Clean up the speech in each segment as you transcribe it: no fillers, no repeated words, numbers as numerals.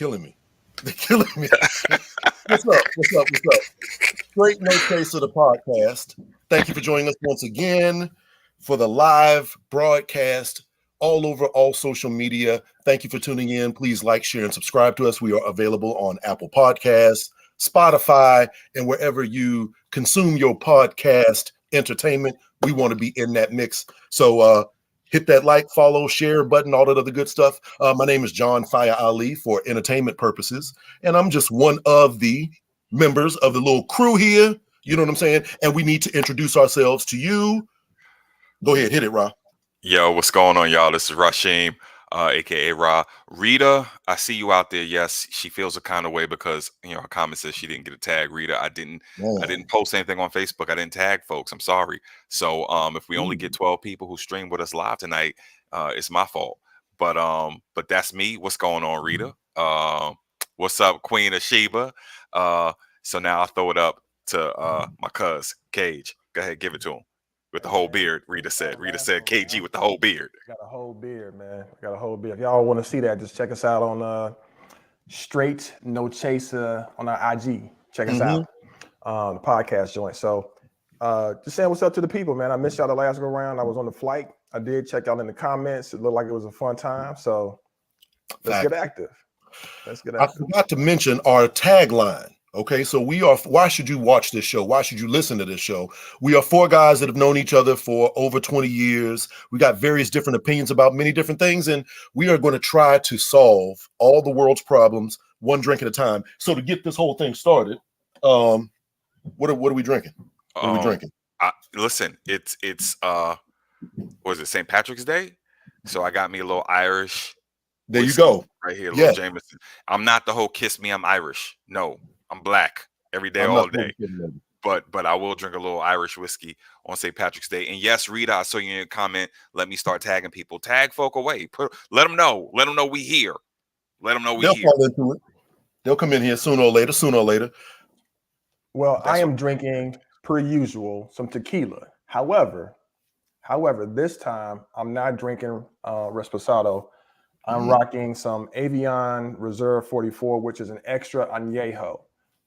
killing me. They're killing me. What's up? What's up? What's up? Str8 No Chaser the podcast. Thank you for joining us once again for the live broadcast all over all social media. Thank you for tuning in. Please like, share, and subscribe to us. We are available on Apple Podcasts, Spotify, and wherever you consume your podcast entertainment. We want to be in that mix. So hit that like, follow, share button, all that other good stuff. My name is John Fire Ali for entertainment purposes, and I'm just one of the members of the little crew here. You know what I'm saying? And we need to introduce ourselves to you. Go ahead, hit it, Ra. Yo, what's going on, y'all? This is Rashim, aka Ra. Rita, I see you out there. Yes, she feels a kind of way because her comment says she didn't get a tag. Rita, I didn't post anything on Facebook. I didn't tag folks. I'm sorry. So if we only get 12 people who stream with us live tonight, it's my fault. But that's me. What's going on, Rita? What's up, Queen of Sheba? So now I'll throw it up to my cuz Cage. Go ahead, give it to him. With the whole beard, Rita said. Rita said KG with the whole beard. Got a whole beard, man. Got a whole beard. If y'all want to see that, just check us out on Str8 No Chaser on our IG. Check us out. The podcast joint. So just saying what's up to the people, man. I missed y'all the last go round. I was on the flight. I did check out in the comments. It looked like it was a fun time. So let's get active. Let's get active. I forgot to mention our tagline. Okay, so we are, why should you watch this show? Why should you listen to this show? We are four guys that have known each other for over 20 years. We got various different opinions about many different things, and we are going to try to solve all the world's problems one drink at a time. So to get this whole thing started, what are we drinking? What are we drinking? Listen, it's what is it, St. Patrick's Day? So I got me a little Irish. There you go. Right here, little Jameson. I'm not the whole kiss me, I'm Irish. No. I'm black every day, all day. But I will drink a little Irish whiskey on St. Patrick's Day. And yes, Rita, I saw you in your comment. Let me start tagging people. Tag folk away. Let them know. Let them know we here. Let them know we here. Fall into it. They'll come in here sooner or later. Sooner or later. Well, I am drinking, per usual, some tequila. However, this time I'm not drinking Reposado. I'm rocking some Avion Reserve 44, which is an extra añejo.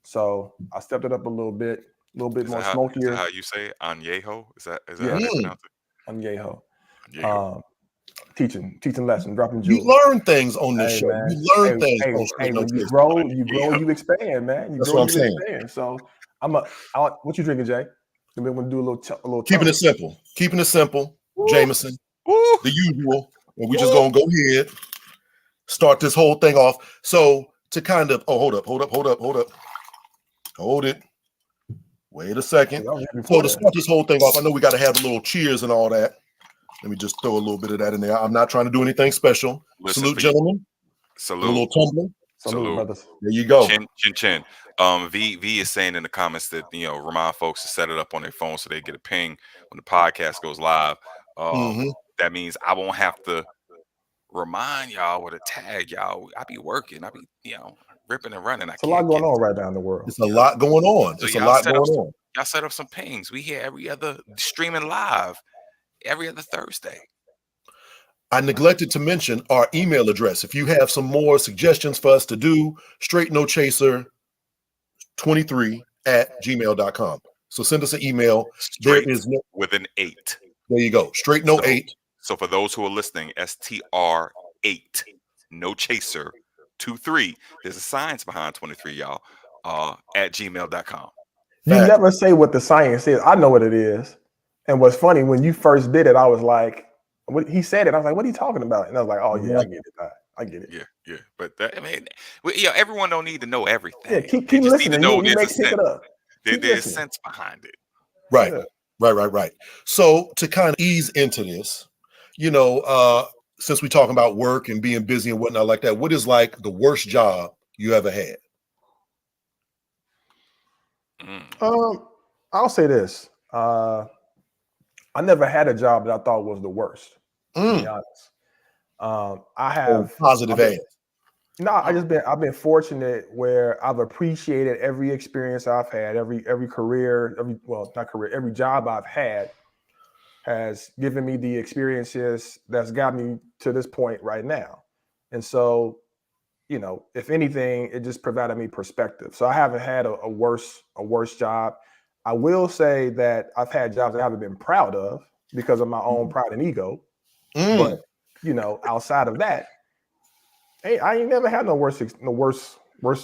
So I stepped it up a little bit more smokier. Is that how you say it? Añejo? Is that how they pronounce it? Añejo. Teaching lesson, dropping jewels. You learn things on this show. Man. You learn things. When you grow, you expand, man. That's what I'm saying. Expand. So what you drinking, Jay? We're gonna do a little. Keeping it simple. Woo. Jameson, the usual. And we just gonna go ahead, start this whole thing off. So to kind of, hold it. Wait a second. So to start this whole thing off, I know we got to have a little cheers and all that. Let me just throw a little bit of that in there. I'm not trying to do anything special. Salute, gentlemen. Salute. A little tumbler. Salute, brothers. There you go. Chin, chin, chin. V is saying in the comments that remind folks to set it up on their phone so they get a ping when the podcast goes live. That means I won't have to remind y'all or to tag y'all. I be working. I be ripping and running. It's a lot going on right now in the world. It's a lot going on. So it's a lot going on. Y'all set up some pings. We here every other streaming live every other Thursday. I neglected to mention our email address. If you have some more suggestions for us to do, straightnochaser23@gmail.com. So send us an email. Straight with an 8. There you go. Straight no 8. So for those who are listening, STR8, no chaser 23. There's a science behind 23, y'all. At gmail.com. You never say what the science is. I know what it is. And what's funny, when you first did it, I was like, he said it. I was like, what are you talking about? And I was like, oh, yeah, I get it. I get it. Yeah. But everyone don't need to know everything. Yeah, keep listening. Need to know you make it up. There's sense behind it. Right. Yeah. Right. So to kind of ease into this, since we're talking about work and being busy and whatnot like that, what is like the worst job you ever had? I'll say this. I never had a job that I thought was the worst, to be honest. I have positive ads. No, I've been fortunate where I've appreciated every experience I've had, every career, every job I've had has given me the experiences that's got me to this point right now. And so, if anything, it just provided me perspective. So I haven't had a worse job. I will say that I've had jobs that I haven't been proud of because of my own pride and ego. But outside of that, hey, I ain't never had no worse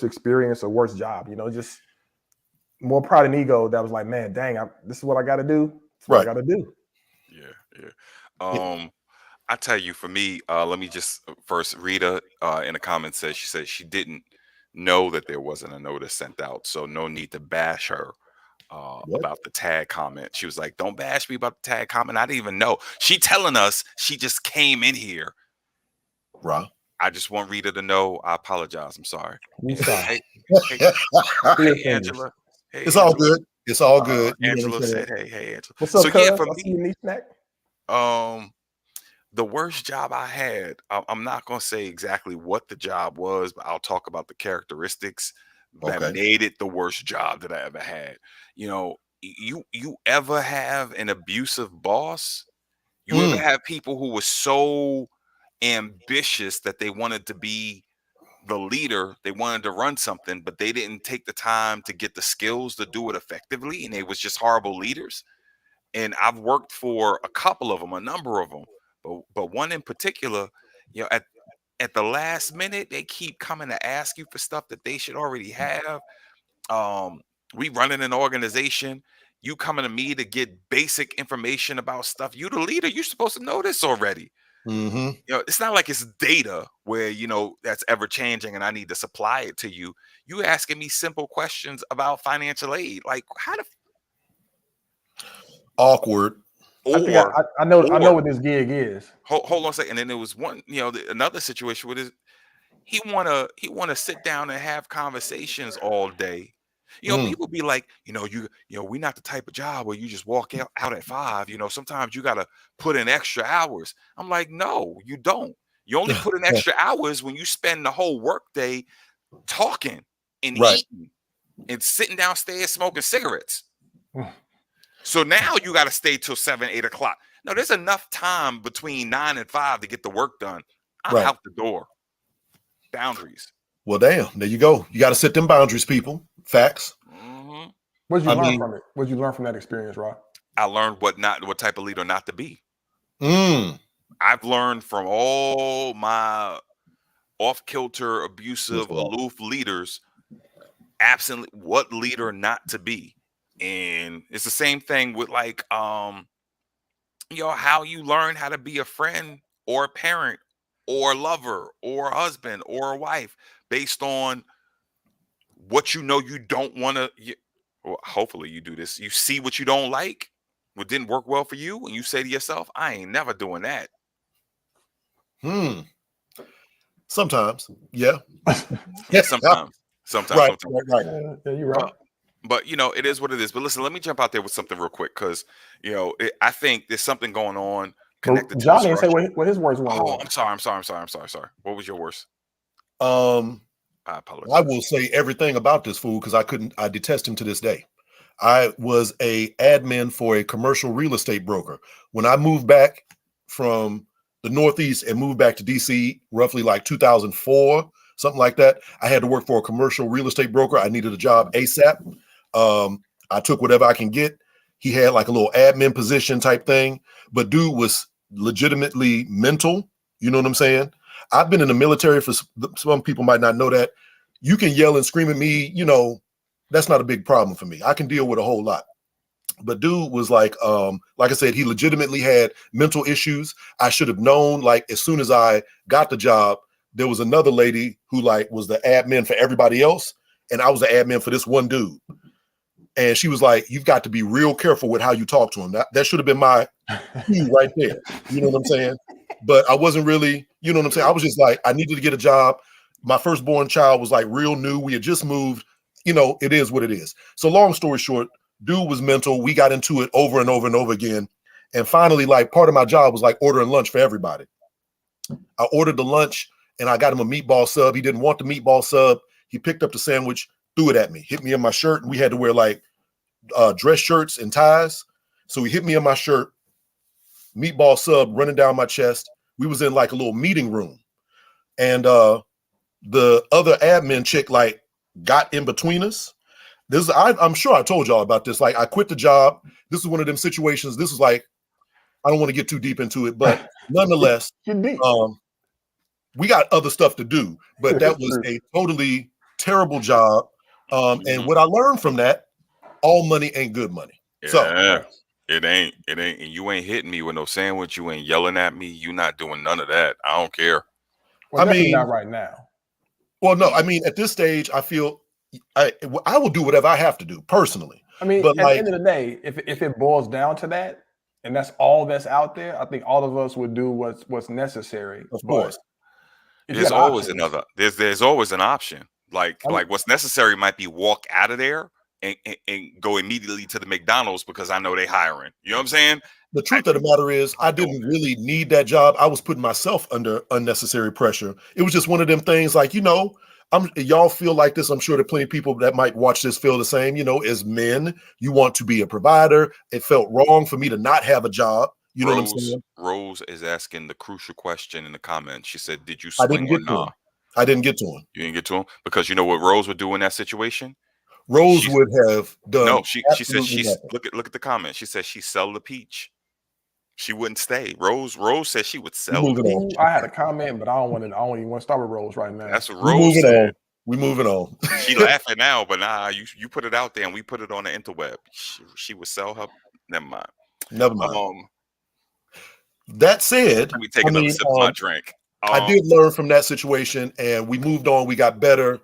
experience or worse job. Just more pride and ego. That was like, man, dang, this is what I got to do. That's what I got to do. Yeah. I tell you, for me, let me just first, Rita in the comments said she didn't know that there wasn't a notice sent out, so no need to bash her about the tag comment. She was like, don't bash me about the tag comment. I didn't even know. She telling us she just came in here. Right. I just want Rita to know I apologize. I'm sorry. Sorry. Hey, Angela. Hey, it's all good. It's all good. Angela said, hey, Angela. What's up, for me, the worst job I had, I'm not going to say exactly what the job was, but I'll talk about the characteristics that made it the worst job that I ever had. You ever have an abusive boss? You ever have people who were so ambitious that they wanted to be the leader, they wanted to run something, but they didn't take the time to get the skills to do it effectively, and they was just horrible leaders? And I've worked for a couple of them, a number of them. But one in particular, at the last minute, they keep coming to ask you for stuff that they should already have. We running an organization. You coming to me to get basic information about stuff. You the leader. You're supposed to know this already. It's not like it's data where that's ever changing and I need to supply it to you. You asking me simple questions about financial aid, like how to awkward. I know what this gig is. Hold on a second. And then there was one, another situation with this. He wanna sit down and have conversations all day. People be like, we're not the type of job where you just walk out at 5. Sometimes you gotta put in extra hours. I'm like, no, you don't. You only put in extra hours when you spend the whole workday talking and eating and sitting downstairs smoking cigarettes. So now you got to stay till 7, 8 o'clock. No, there's enough time between 9 and 5 to get the work done. I'm out the door. Boundaries. Well, damn. There you go. You got to set them boundaries, people. Facts. What did you learn from it? What did you learn from that experience, Rob? I learned what type of leader not to be. I've learned from all my off-kilter, abusive, aloof leaders, absently what leader not to be. And it's the same thing with like, how you learn how to be a friend or a parent or a lover or a husband or a wife based on what you don't want to. Well, hopefully you do this. You see what you don't like, what didn't work well for you, and you say to yourself, I ain't never doing that. Sometimes, yeah. Yeah, sometimes. Right. Yeah, you're right. But it is what it is. But listen, let me jump out there with something real quick because I think there's something going on connected to John this didn't say Russia. what his words were. Oh, I'm sorry. What was your worst? I apologize. I will say everything about this fool because I detest him to this day. I was a admin for a commercial real estate broker. When I moved back from the Northeast and moved back to DC, roughly like 2004, something like that, I had to work for a commercial real estate broker. I needed a job ASAP. I took whatever I can get. He had like a little admin position type thing, but dude was legitimately mental. You know what I'm saying? I've been in the military for some people might not know that. You can yell and scream at me, that's not a big problem for me. I can deal with a whole lot. But dude was like I said, he legitimately had mental issues. I should have known, like, as soon as I got the job, there was another lady who like was the admin for everybody else. And I was the admin for this one dude. And she was like, you've got to be real careful with how you talk to him. That should have been my cue right there. You know what I'm saying? But I wasn't really, you know what I'm saying? I was just like, I needed to get a job. My firstborn child was like real new. We had just moved. It is what it is. So long story short, dude was mental. We got into it over and over and over again. And finally, like, part of my job was like ordering lunch for everybody. I ordered the lunch and I got him a meatball sub. He didn't want the meatball sub. He picked up the sandwich, threw it at me, hit me in my shirt. And we had to wear like dress shirts and ties. So he hit me in my shirt, meatball sub running down my chest. We was in like a little meeting room. And the other admin chick like got in between us. I'm sure I told y'all about this. Like, I quit the job. This is one of them situations. This is like, I don't want to get too deep into it, but nonetheless, we got other stuff to do. But that was a totally terrible job. And what I learned from that, all money ain't good money. Yeah. So it ain't. And you ain't hitting me with no sandwich. You ain't yelling at me. You not doing none of that. I don't care. Well, I mean, not right now. Well, no, I mean, at this stage, I feel I will do whatever I have to do personally. I mean, but at the end of the day, if it boils down to that, and that's all that's out there, I think all of us would do what's necessary. Of course. There's always another. There's always an option. Like what's necessary might be walk out of there and go immediately to the McDonald's because I know they hiring. You know what I'm saying? The truth of the matter is, I didn't really need that job. I was putting myself under unnecessary pressure. It was just one of them things like, y'all feel like this. I'm sure there are plenty of people that might watch this feel the same. As men, you want to be a provider. It felt wrong for me to not have a job. You know what I'm saying? Rose is asking the crucial question in the comments. She said, did you I didn't swing get or to nah? him. I didn't get to him. You didn't get to him? Because you know what Rose would do in that situation? Rose would have done. No, she said nothing. look at the comment. She said she sell the peach. She wouldn't stay. Rose said she would sell. I had a comment, but I don't even want to start with Rose right now. That's what Rose said. We moving on. She laughing now, but nah, you put it out there and we put it on the interweb. She would sell her. Never mind. That said, let me take another sip of my drink. I did learn from that situation, and we moved on. We got better.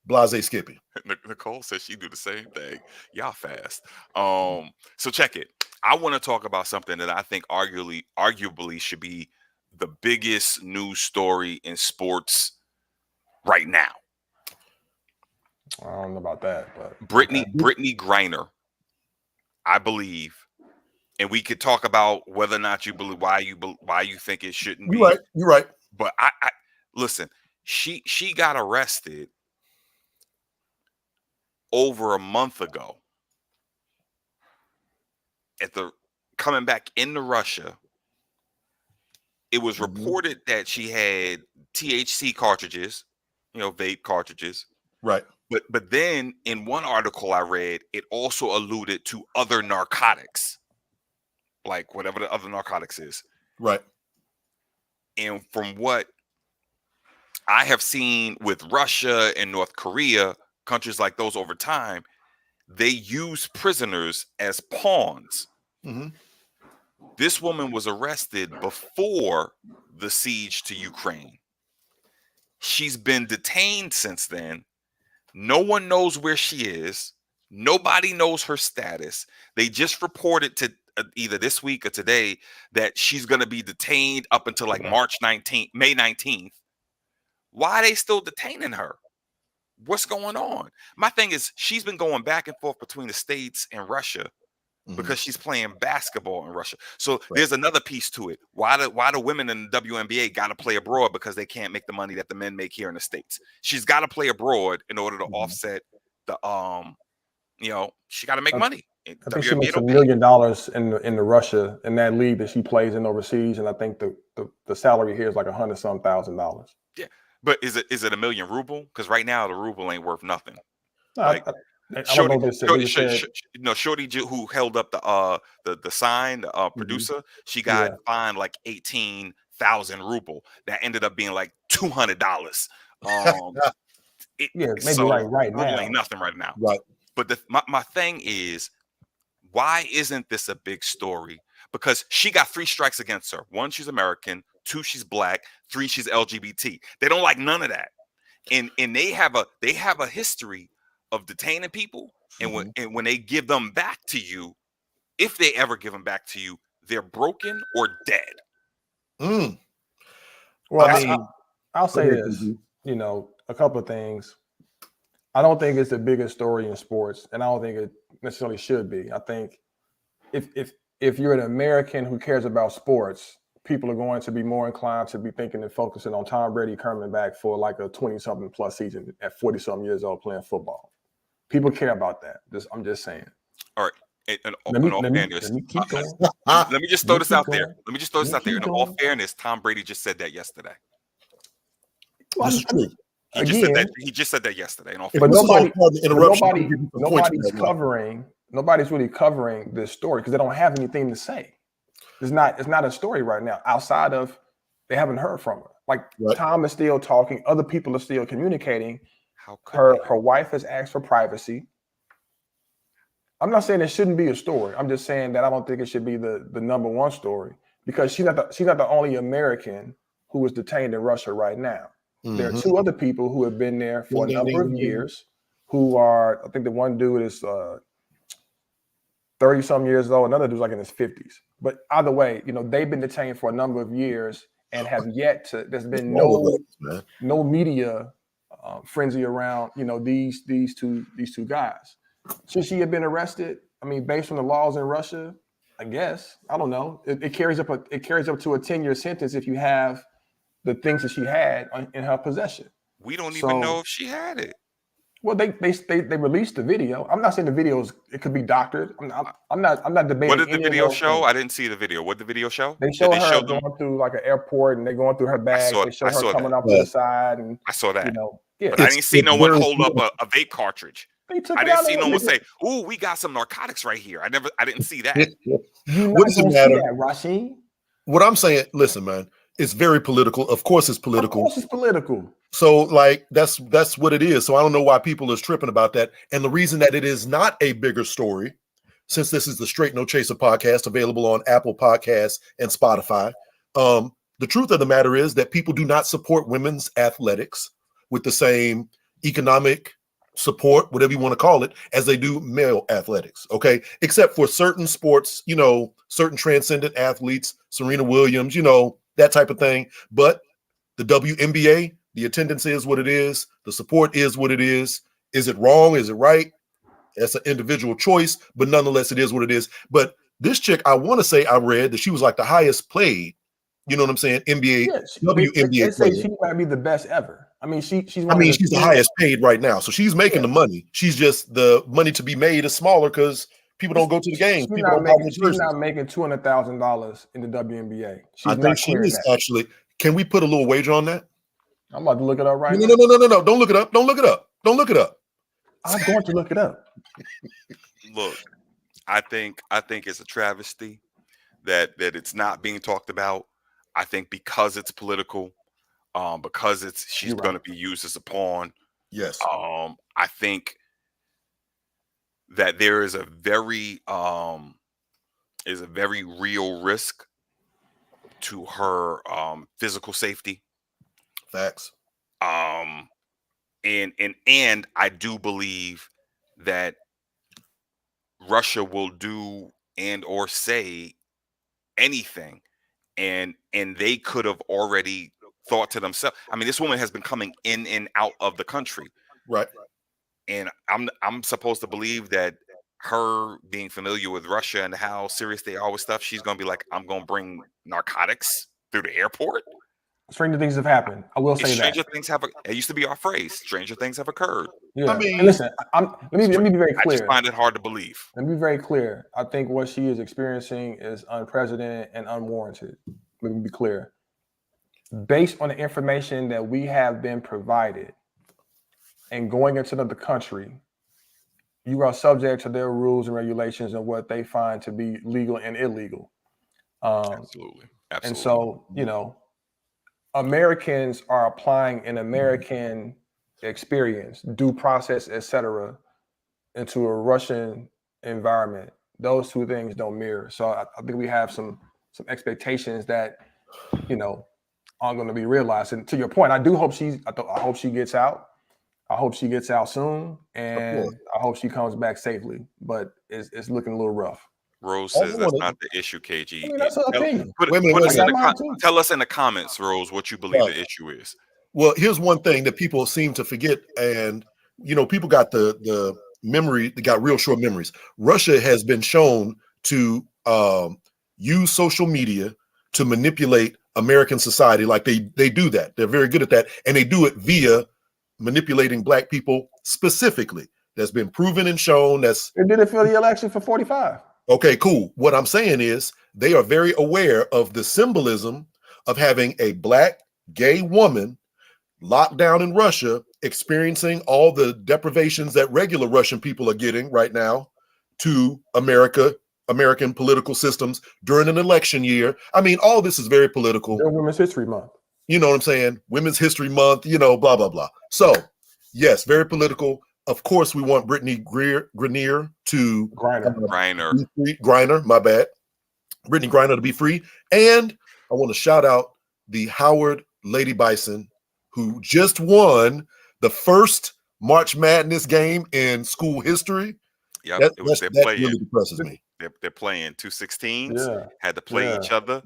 Blase Skippy. Nicole says she do the same thing. Y'all fast. So check it. I want to talk about something that I think arguably should be the biggest news story in sports right now. I don't know about that, but Brittany Griner, I believe, and we could talk about whether or not you believe why you think it shouldn't be. You're right. But I listen. She got arrested over a month ago coming back into Russia. It was reported that she had THC cartridges, vape cartridges. Right. But then in one article I read, it also alluded to other narcotics, like whatever the other narcotics is. Right. And from what I have seen with Russia and North Korea, countries like those over time, they use prisoners as pawns. Mm-hmm. This woman was arrested before the siege to Ukraine. She's been detained since then. No one knows where she is. Nobody knows her status. They just reported to either this week or today that she's going to be detained up until like May 19th. Why are they still detaining her? What's going on? My thing is, she's been going back and forth between the States and Russia because she's playing basketball in Russia. So there's another piece to it. Why the women in the WNBA got to play abroad because they can't make the money that the men make here in the States? She's got to play abroad in order to offset the she got to make money. I think she makes $1 million in the Russia in that league that she plays in overseas, and I think the salary here is like $100-some thousand. Yeah, but is it $1 million ruble? Because right now the ruble ain't worth nothing. No, Like I don't know what they said. Shorty who held up the sign, the producer, she got fined like 18,000 ruble. That ended up being like $200. Maybe so right now ain't nothing right now. Right. But my thing is, why isn't this a big story? Because she got 3 strikes against her. 1, she's American. 2, she's black. 3, she's LGBT. They don't like none of that. And they have a history of detaining people. And when they give them back to you, if they ever give them back to you, they're broken or dead. Well, I'll say this, a couple of things. I don't think it's the biggest story in sports, and I don't think it necessarily should be. I think if you're an American who cares about sports, people are going to be more inclined to be thinking and focusing on Tom Brady coming back for like a 20-something plus season at 40-something years old playing football. People care about that. I'm just saying. All right. Let me just throw this out there. In all fairness, Tom Brady just said that yesterday. Well, this is true. He just said that yesterday. But nobody's really covering this story because they don't have anything to say. It's not a story right now outside of they haven't heard from her. Like Tom is still talking, other people are still communicating. Her wife has asked for privacy. I'm not saying it shouldn't be a story. I'm just saying that I don't think it should be the number one story because she's not the only American who is detained in Russia right now. There are 2 other people who have been there for a number of years who are, I think the one dude is 30-some years old. Another dude's like in his 50s. But either way, they've been detained for a number of years and have yet to, there's been no media frenzy around, these two guys. Should she have been arrested? I mean, based on the laws in Russia, I guess. I don't know. It carries up to a 10-year sentence if you have the things that she had in her possession. We don't even know if she had it. Well, they released the video. I'm not saying the videos it could be doctored. I'm not debating. What did the video show? I didn't see the video. What did the video show? They show her going through like an airport and they're going through her bag. They show her coming up to the side and I saw that. But I didn't see no one hold up a vape cartridge. I didn't see no one say, "Ooh, we got some narcotics right here." I didn't see that. What does it matter, Rasheen? What I'm saying, listen, man, it's very political. Of course it's political. Of course it's political. So like that's what it is. So I don't know why people are tripping about that. And the reason that it is not a bigger story, since this is the Straight No Chaser podcast available on Apple Podcasts and Spotify. The truth of the matter is that people do not support women's athletics with the same economic support, whatever you want to call it, as they do male athletics. Okay. Except for certain sports, certain transcendent athletes, Serena Williams, that type of thing. But the WNBA, the attendance is what it is. The support is what it is. Is it wrong? Is it right? That's an individual choice, but nonetheless, it is what it is. But this chick, I want to say I read that she was like the highest played, you know what I'm saying? NBA, WNBA. They say she might be the best ever. I mean, she's the highest paid right now. So she's making the money. She's just the money to be made is smaller because people don't go to the games. She's not making $200,000 in the WNBA. I think she is actually. Can we put a little wager on that? I'm about to look it up right now. No. Don't look it up. Don't look it up. Don't look it up. I'm going to look it up. Look, I think it's a travesty that it's not being talked about. I think because it's political, because she's going to be used as a pawn. Yes. I think that there is a very real risk to her physical safety. Facts. And I do believe that Russia will do and or say anything, and they could have already thought to themselves. I mean, this woman has been coming in and out of the country, Right. and I'm supposed to believe that her being familiar with Russia and how serious they are with stuff, she's gonna be like, I'm gonna bring narcotics through the airport. Stranger things have happened. I will say that. It used to be our phrase. Stranger things have occurred. Yeah. I mean, and listen, let me be very I just clear. find it hard to believe. Let me be very clear. I think what she is experiencing is unprecedented and unwarranted. Let me be clear. Based on the information that we have been provided and going into another country, you are subject to their rules and regulations and what they find to be legal and illegal. Absolutely. And so, Americans are applying an American experience, due process, etc., into a Russian environment. Those two things don't mirror. So I think we have some expectations that, aren't going to be realized. And to your point, I do hope I hope she gets out. I hope she gets out soon, and I hope she comes back safely. But it's looking a little rough. Rose says that's not the issue, KG. I mean, that's her opinion. Tell us in the comments, Rose, what you believe the issue is. Well, here's one thing that people seem to forget, and people got the memory, they got real short memories. Russia has been shown to use social media to manipulate American society. Like they do that. They're very good at that, and they do it via manipulating Black people specifically. That's been proven and shown. They did it for the election for 45. Okay, cool. What I'm saying is they are very aware of the symbolism of having a Black gay woman locked down in Russia, experiencing all the deprivations that regular Russian people are getting right now to American political systems during an election year. I mean, all this is very political. Women's History Month. You know what I'm saying? Women's History Month, blah, blah, blah. So, yes, very political. Of course, we want Brittany Griner to Griner, my bad. Brittany Griner to be free. And I want to shout out the Howard Lady Bison, who just won the first March Madness game in school history. Yeah, that really depresses me. They're playing 216s, had to play each other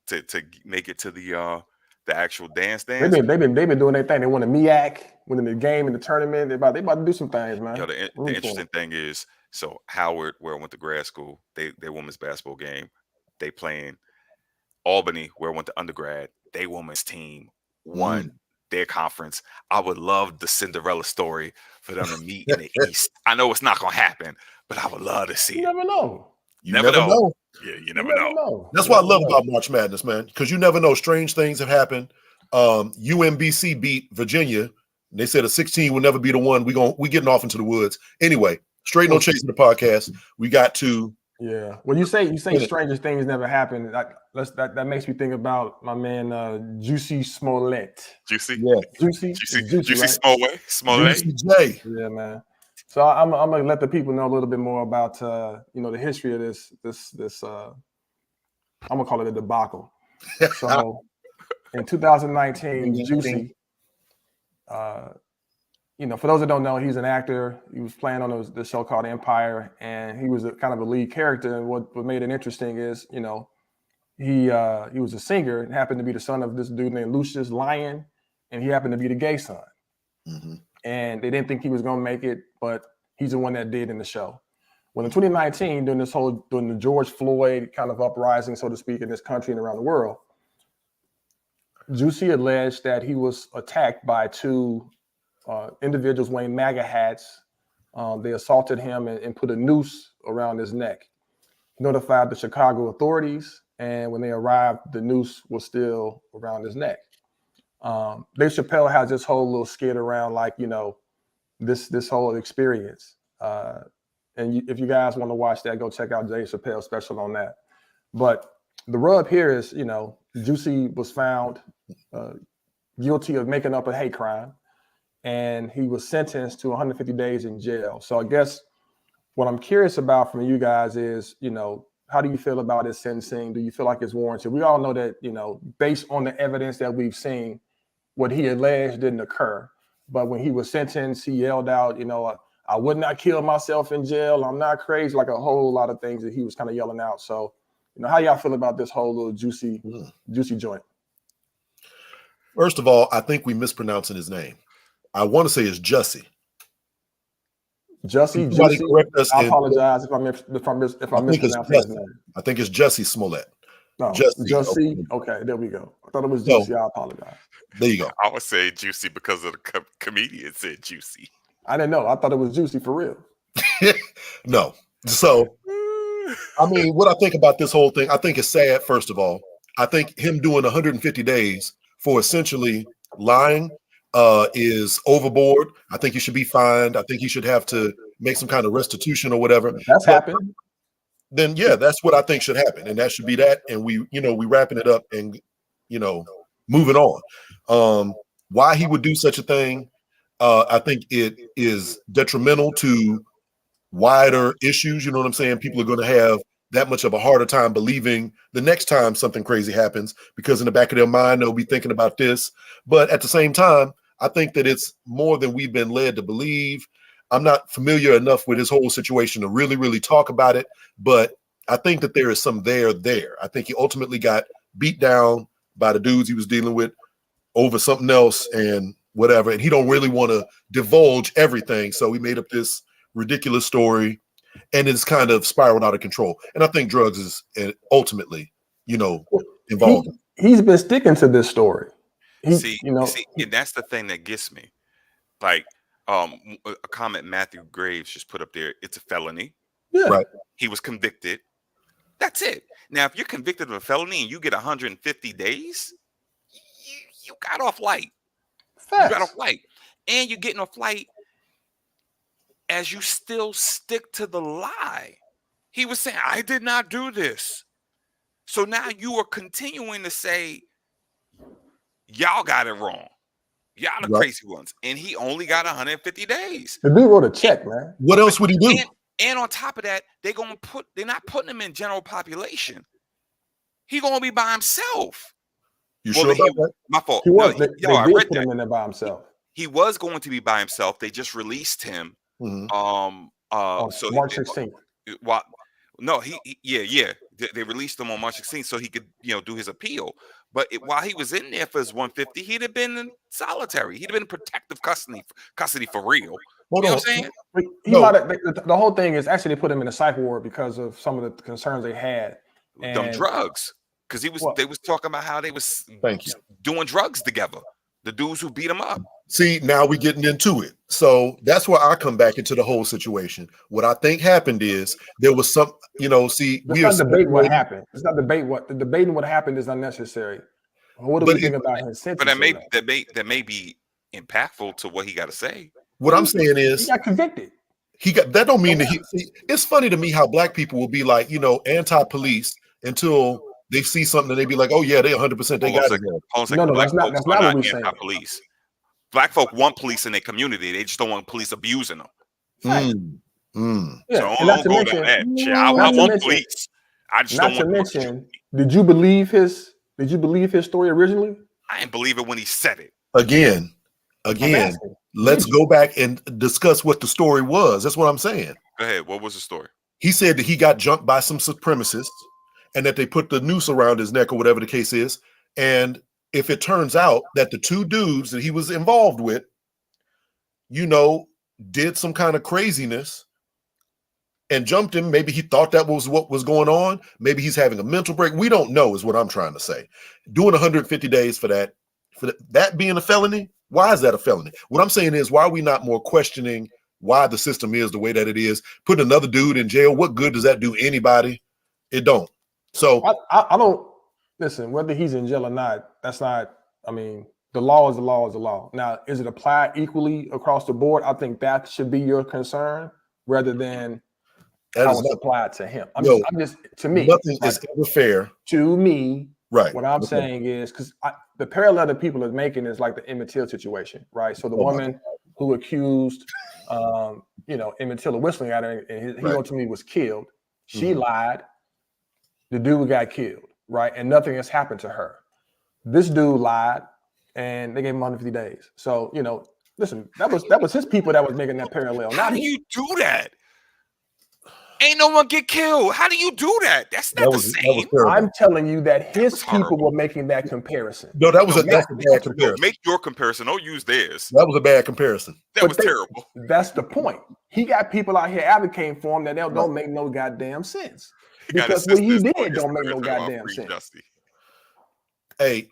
to make it to the actual dance. They've been doing their thing. They won a MEAC, winning the game in the tournament. They about to do some things, man. The interesting thing is, so Howard, where I went to grad school, their women's basketball game, they playing Albany, where I went to undergrad. Their women's team won their conference. I would love the Cinderella story for them to meet in the East. I know it's not gonna happen, but I would love to see it. You never know. You never know. Yeah, you never know. That's what I love about March Madness, man, because you never know. Strange things have happened. UMBC beat Virginia. They said a 16 will never be the one. We getting off into the woods. Anyway, Straight No Chasing the podcast. We got to. Yeah. Well, you say stranger things never happen. That makes me think about my man Juicy Smollett. Juicy? Yeah. Juicy right? Smollett. Juicy J. Yeah, man. So I'm gonna let the people know a little bit more about the history of this I'm gonna call it a debacle. So in 2019, Juicy, for those that don't know, he's an actor. He was playing on the show called Empire, and he was kind of a lead character. And what made it interesting is, he was a singer and happened to be the son of this dude named Lucius Lyon, and he happened to be the gay son. Mm-hmm. And they didn't think he was going to make it, but he's the one that did in the show. Well, in 2019, during the George Floyd kind of uprising, so to speak, in this country and around the world, Juicy alleged that he was attacked by two individuals wearing MAGA hats. They assaulted him and put a noose around his neck. He notified the Chicago authorities, and when they arrived, the noose was still around his neck. Dave Chappelle has this whole little skit around, like, this whole experience. And if you guys want to watch that, go check out Dave Chappelle's special on that. But the rub here is, Juicy was found guilty of making up a hate crime, and he was sentenced to 150 days in jail. So I guess what I'm curious about from you guys is, how do you feel about his sentencing? Do you feel like it's warranted? We all know that, based on the evidence that we've seen, what he alleged didn't occur. But when he was sentenced, he yelled out, I would not kill myself in jail. I'm not crazy. Like a whole lot of things that he was kind of yelling out. So, how y'all feel about this whole little juicy joint? First of all, I think we mispronouncing his name. I want to say it's Jussie. Juicy. Correct us. I apologize if I'm mispronouncing his name. I think it's Jussie Smollett. No, Jussie. Okay, there we go. I thought it was Juicy. I apologize. There you go. I would say Juicy because of the comedian said Juicy. I didn't know. I thought it was Juicy for real. No. So, I mean, what I think about this whole thing, I think it's sad, first of all. I think him doing 150 days for essentially lying is overboard. I think he should be fined. I think he should have to make some kind of restitution or whatever. That's happened. Then yeah, that's what I think should happen, and that should be that. And we wrapping it up and moving on. Why he would do such a thing, I think it is detrimental to wider issues. You know what I'm saying? People are going to have that much of a harder time believing the next time something crazy happens, because in the back of their mind they'll be thinking about this. But at the same time, I think that it's more than we've been led to believe. I'm not familiar enough with his whole situation to really, really talk about it, but I think that there is some there. I think he ultimately got beat down by the dudes he was dealing with over something else and whatever, and he don't really want to divulge everything, so he made up this ridiculous story, and it's kind of spiraled out of control. And I think drugs is ultimately, involved. He's been sticking to this story. See, and that's the thing that gets me. Like, a comment Matthew Graves just put up there, it's a felony. Yeah. Right. He was convicted. That's it. Now, if you're convicted of a felony and you get 150 days, you got off light. Facts. You got off light. And you're getting off light as you still stick to the lie. He was saying, I did not do this. So now you are continuing to say, y'all got it wrong. Y'all the crazy ones. And he only got 150 days. The dude wrote a check, man. What else would he do? And on top of that, they're not putting him in general population. He's gonna be by himself. You sure about that? My fault. He was. No, I read put him in there by himself. He was going to be by himself. They just released him. Mm-hmm. So March 16th. No, they released him on March 16th so he could, do his appeal. But while he was in there for his 150, he'd have been in solitary. He'd have been in protective custody for real. You know what I'm saying? The whole thing is actually they put him in a psych ward because of some of the concerns they had. Them drugs. Because they was talking about how they was doing drugs together. The dudes who beat him up. See, now we're getting into it. So that's where I come back into the whole situation. What I think happened is there was some, let's not debate what happened. Let's not debate debating what happened is unnecessary. What do we think about his sentence? But that may be impactful to what he got to say. What I'm saying is he got convicted. That don't mean that it's funny to me how black people will be like, anti-police until they see something and they be like, oh yeah, they 100% they got it. No, that's not what we're saying. Police. Black folk want police in their community. They just don't want police abusing them. Yeah, so I don't go down that. I want police. I just don't want mention. Did you believe his story originally? I didn't believe it when he said it. Again. Let's go back and discuss what the story was. That's what I'm saying. Go ahead. What was the story? He said that he got jumped by some supremacists and that they put the noose around his neck or whatever the case is. And if it turns out that the two dudes that he was involved with, did some kind of craziness and jumped him, maybe he thought that was what was going on. Maybe he's having a mental break. We don't know is what I'm trying to say. Doing 150 days for that being a felony, why is that a felony? What I'm saying is, why are we not more questioning why the system is the way that it is? Putting another dude in jail, what good does that do anybody? It don't. So I don't listen, whether he's in jail or not, that's not, the law is the law is the law. Now, is it applied equally across the board? I think that should be your concern rather than how it's applied to him. To me, nothing is ever fair. To me, right. What I'm saying is, because the parallel that people are making is like the Emmett Till situation, right? So the woman who accused, Emmett Till of whistling at her, and he ultimately was killed. She lied. The dude got killed, right? And nothing has happened to her. This dude lied, and they gave him 150 days. So, listen, that was his people that was making that parallel. How do you do that? Ain't no one get killed. How do you do that? That's not the same. I'm telling you that his people were making that comparison. No, that's a bad comparison. Make your comparison. Don't use theirs. That was a bad comparison. That was terrible. That's the point. He got people out here advocating for him that don't make no goddamn sense. Because what he did don't make no goddamn sense. Hey,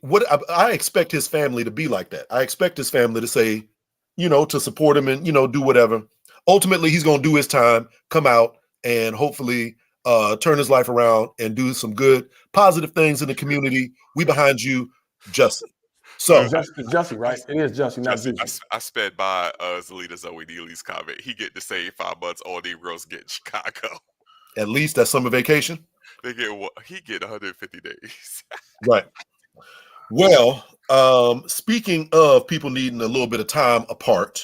I expect his family to be like that. I expect his family to say, to support him and, do whatever. Ultimately, he's going to do his time, come out, and hopefully turn his life around and do some good, positive things in the community. We behind you, Jussie. So Jussie, right? It is Jussie, not Jussie. I sped by Zelita Zoe Neely's comment. He get to say 5 months all Negroes get in Chicago. At least that's summer vacation. He get 150 days. Right. Well, speaking of people needing a little bit of time apart,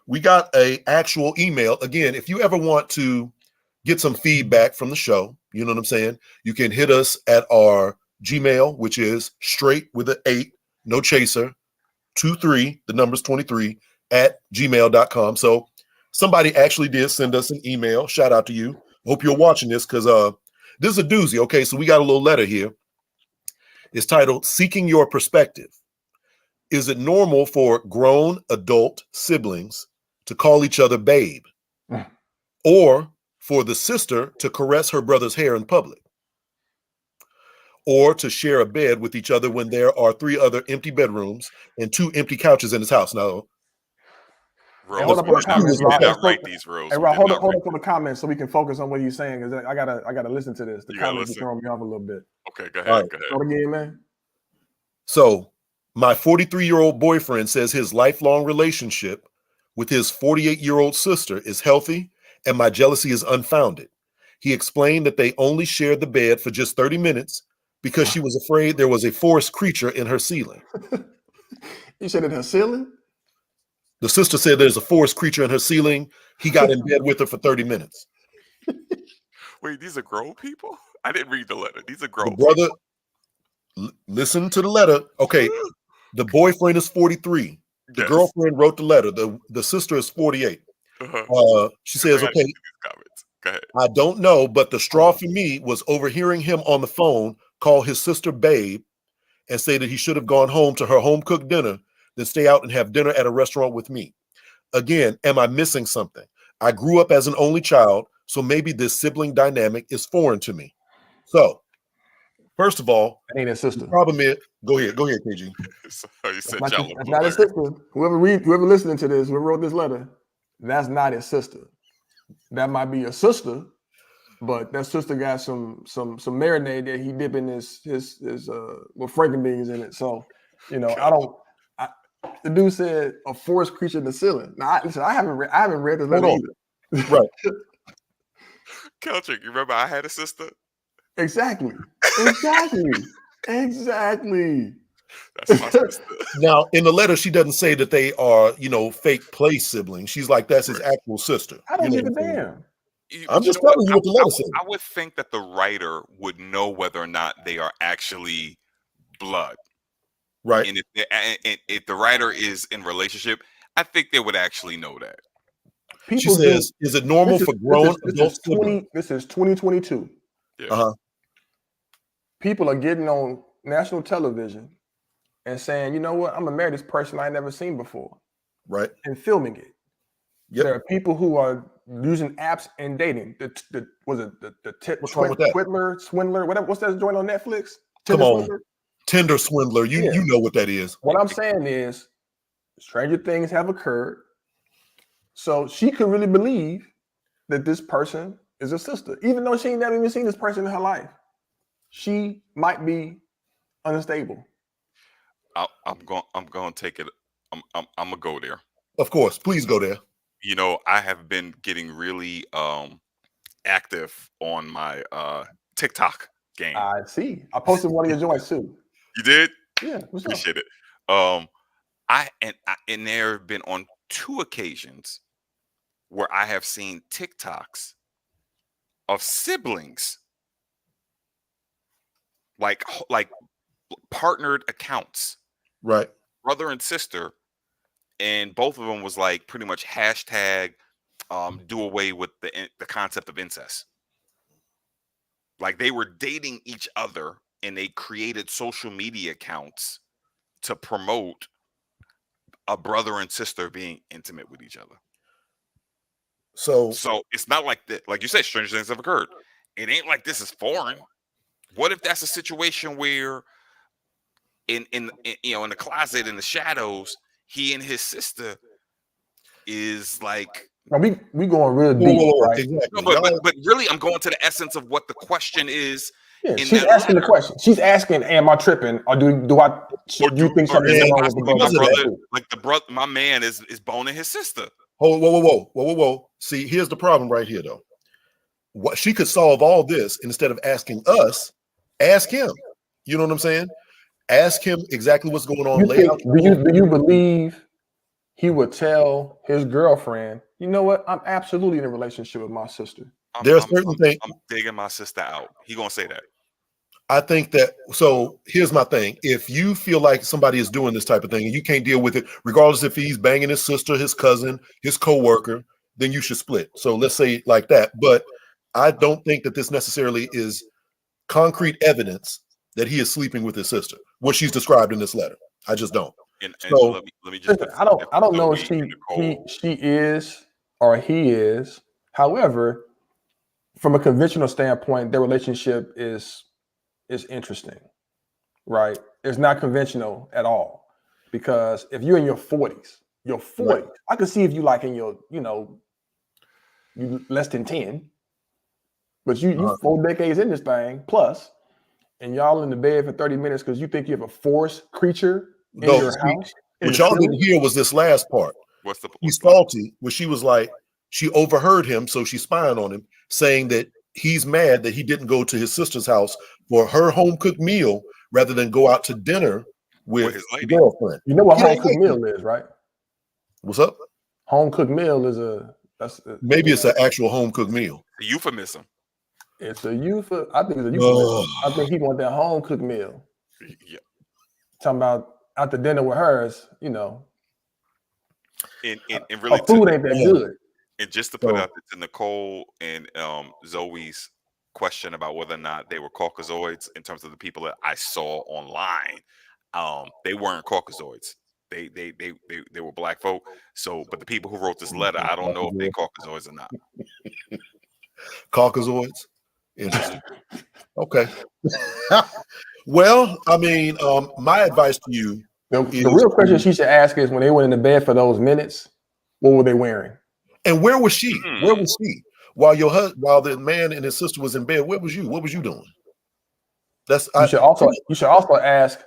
we got a actual email. Again, if you ever want to get some feedback from the show, you know what I'm saying? You can hit us at our Gmail, which is Str8 with an 8, no chaser, 23, the number's 23 at gmail.com. So somebody actually did send us an email. Shout out to you. Hope you're watching this because this is a doozy. Okay, so we got a little letter here. It's titled Seeking Your Perspective. Is it normal for grown adult siblings to call each other babe? Or for the sister to caress her brother's hair in public? Or to share a bed with each other when there are 3 other empty bedrooms and 2 empty couches in his house? Now, Hey, hold up on the comments, Rob. Write these rules. Hey, Rob, hold up on the comments so we can focus on what he's saying. Because I gotta listen to this. The comments are throwing me off a little bit. Okay, go ahead. Go ahead. Again, man. So, my 43-year-old boyfriend says his lifelong relationship with his 48-year-old sister is healthy, and my jealousy is unfounded. He explained that they only shared the bed for just 30 minutes because she was afraid there was a forest creature in her ceiling. You said in her ceiling? The sister said there's a forest creature in her ceiling. He got in bed with her for 30 minutes. Wait, these are grown people? I didn't read the letter. These are grown people. Listen to the letter. Okay, the boyfriend is 43. The girlfriend wrote the letter. The sister is 48. She says, okay, go ahead. I don't know, but the straw for me was overhearing him on the phone call his sister babe and say that he should have gone home to her home-cooked dinner than stay out and have dinner at a restaurant with me. Again, am I missing something? I grew up as an only child, so maybe this sibling dynamic is foreign to me. So, first of all, that ain't his sister. The problem is, go ahead, KG. So you said that's not his sister. Whoever listening to this, whoever wrote this letter, that's not his sister. That might be a sister, but that sister got some marinade that he dipping his with frankenbeans in it. So, the dude said a forest creature in the ceiling. Now, I haven't read this letter either. Right. Keltrick, you remember I had a sister? Exactly. That's my sister. Now, in the letter, she doesn't say that they are, fake play siblings. She's like, that's his actual sister. I don't give a damn. I'm just telling you what the letter says. I would think that the writer would know whether or not they are actually blood. Right. And if the writer is in relationship, I think they would actually know that. She says, is it normal for grown adults? This is 2022. Yeah. People are getting on national television and saying, you know what, I'm gonna marry this person I never seen before. Right. And filming it. Yep. There are people who are using apps and dating. Swindler, whatever. What's that joint on Netflix? Come on. Tinder swindler. You know what that is. What I'm saying is stranger things have occurred. So she could really believe that this person is a sister, even though she ain't never even seen this person in her life. She might be unstable. I'm going to take it. I'm going to go there. Of course. Please go there. I have been getting really active on my TikTok game. I see. I posted one of your joints too. You did? Yeah. Appreciate it. And there have been on 2 occasions where I have seen TikToks of siblings, like partnered accounts, right? Brother and sister, and both of them was like pretty much hashtag do away with the concept of incest. Like they were dating each other and they created social media accounts to promote a brother and sister being intimate with each other. So it's not like that. Like you said, stranger things have occurred. It ain't like this is foreign. What if that's a situation where in the closet in the shadows, he and his sister is like. Now we going real deep, right? Exactly. No, but really, I'm going to the essence of what the question is. Yeah, she's asking the question. She's asking, "Am I tripping, or do you think something's wrong with the brother?" Like the brother, my man is boning his sister. Whoa. See, here's the problem right here, though. What she could solve all this instead of asking us, ask him. You know what I'm saying? Ask him exactly what's going on. Do you believe he would tell his girlfriend, you know what? I'm absolutely in a relationship with my sister. There's certain things. I'm digging my sister out. He gonna say that. I think that. So here's my thing. If you feel like somebody is doing this type of thing and you can't deal with it, regardless if he's banging his sister, his cousin, his coworker, then you should split. So let's say it like that. But I don't think that this necessarily is concrete evidence that he is sleeping with his sister, what she's described in this letter. I just don't. And so let me just. I don't know if she is or he is. However, from a conventional standpoint, their relationship is interesting, right? It's not conventional at all, because if you're in your 40s, right. I could see if you like in your, you less than 10, but you 4 decades in this thing plus, and y'all in the bed for 30 minutes because you think you have a force creature in your house. What y'all didn't hear was this last part. He's faulty, where she was like, she overheard him, so she's spying on him, saying that he's mad that he didn't go to his sister's house for her home cooked meal rather than go out to dinner with his girlfriend. You know what home cooked meal is, right? What's up? Home cooked meal is maybe it's an actual home cooked meal. A euphemism. It's a euphemism. I think it's a euphemism. I think he want that home cooked meal. Yeah. Talking about out to dinner with hers, And really, food ain't that good. And just to put out to Nicole and Zoe's question about whether or not they were Caucasoids, in terms of the people that I saw online, they weren't Caucasoids. They were black folk. So, but the people who wrote this letter, I don't know if they're Caucasoids or not. Caucasoids? Interesting. Okay. Well, I mean, my advice to you. The real question she should ask is, when they went in the bed for those minutes, what were they wearing? And where was she? Where was she? While the man and his sister was in bed, where was you? What was you doing? You should also ask,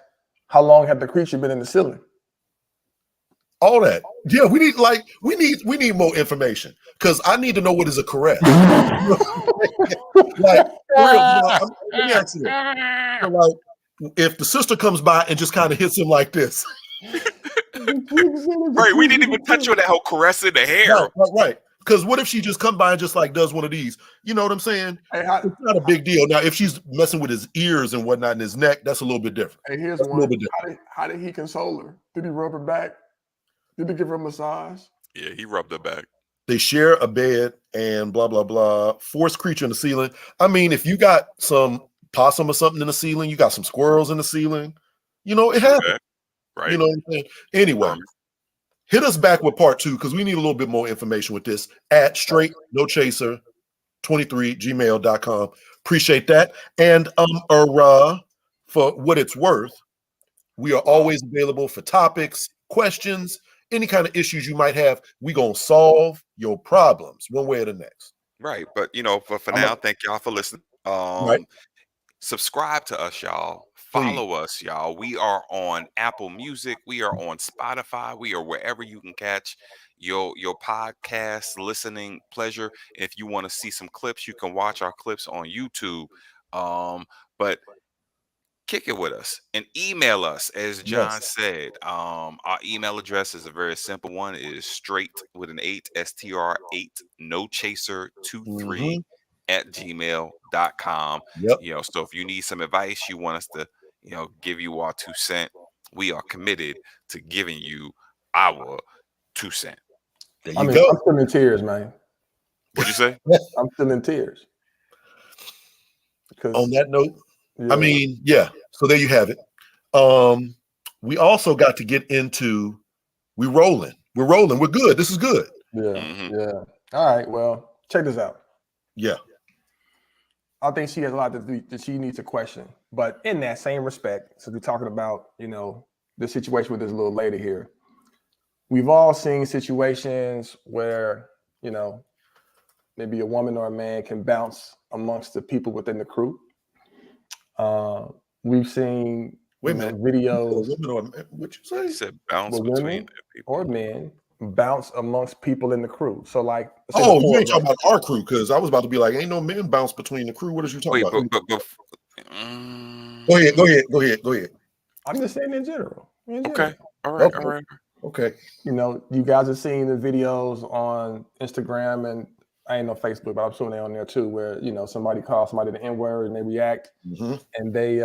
how long had the creature been in the ceiling? All that. Yeah, we need more information, because I need to know what is a caress. Like, let me ask you this. Like, if the sister comes by and just kind of hits him like this. Right, we didn't even touch on that whole caressing the hair. Right. Because what if she just come by and just like does one of these? You know what I'm saying? It's not a big deal. Now, if she's messing with his ears and whatnot in his neck, that's a little bit different. Hey, here's one. How did he console her? Did he rub her back? Did he give her a massage? Yeah, he rubbed her back. They share a bed and blah, blah, blah. Forced creature in the ceiling. I mean, if you got some possum or something in the ceiling, you got some squirrels in the ceiling, it happens. Right. You know what I'm saying? Anyway, hit us back with part 2, because we need a little bit more information with this at Str8NoChaser23@gmail.com. Appreciate that. And for what it's worth, we are always available for topics, questions, any kind of issues you might have. We're going to solve your problems one way or the next. Right. But, for now, thank y'all for listening. Right. Subscribe to us, y'all. Follow us, y'all. We are on Apple Music. We are on Spotify. We are wherever you can catch your podcast listening pleasure. If you want to see some clips, you can watch our clips on YouTube. But kick it with us and email us, as John said. Our email address is a very simple one. It is Str8 with an 8, Str8 NoChaser23@gmail.com. Yep. So if you need some advice, you want us to give you our 2 cents, we are committed to giving you our 2 cents. There you go. I'm still in tears, man. What'd you say? I'm still in tears. On that note, yeah. I mean, yeah. So there you have it. We also got to get into we're rolling. We're rolling. We're good. This is good. Yeah. All right. Well, check this out. Yeah. I think she has a lot that she needs to question. But in that same respect, since we're talking about, the situation with this little lady here, we've all seen situations where, maybe a woman or a man can bounce amongst the people within the crew. We've seen videos. What you say? He said bounce between people or men bounce amongst people in the crew. So like, you ain't talking about our crew, because I was about to be like, ain't no men bounce between the crew. What is you talking about? Go ahead. I'm just saying in general. Okay. All right. Okay. You guys are seeing the videos on Instagram, and I ain't no Facebook, but I'm assuming they're on there too, where somebody calls somebody the N-word and they react, and they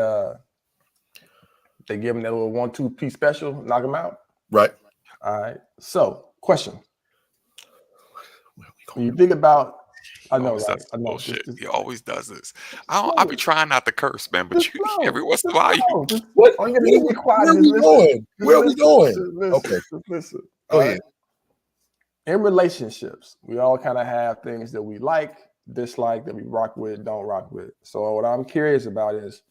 give them that little 1-2 piece special, knock them out. Right. All right. So, question: when you think about, I know, right? I know. He always does this. I'll be trying not to curse, man, but every once in a while, where are we going? Okay. Listen. Go ahead. In relationships, we all kind of have things that we like, dislike, that we rock with, don't rock with. So what I'm curious about is,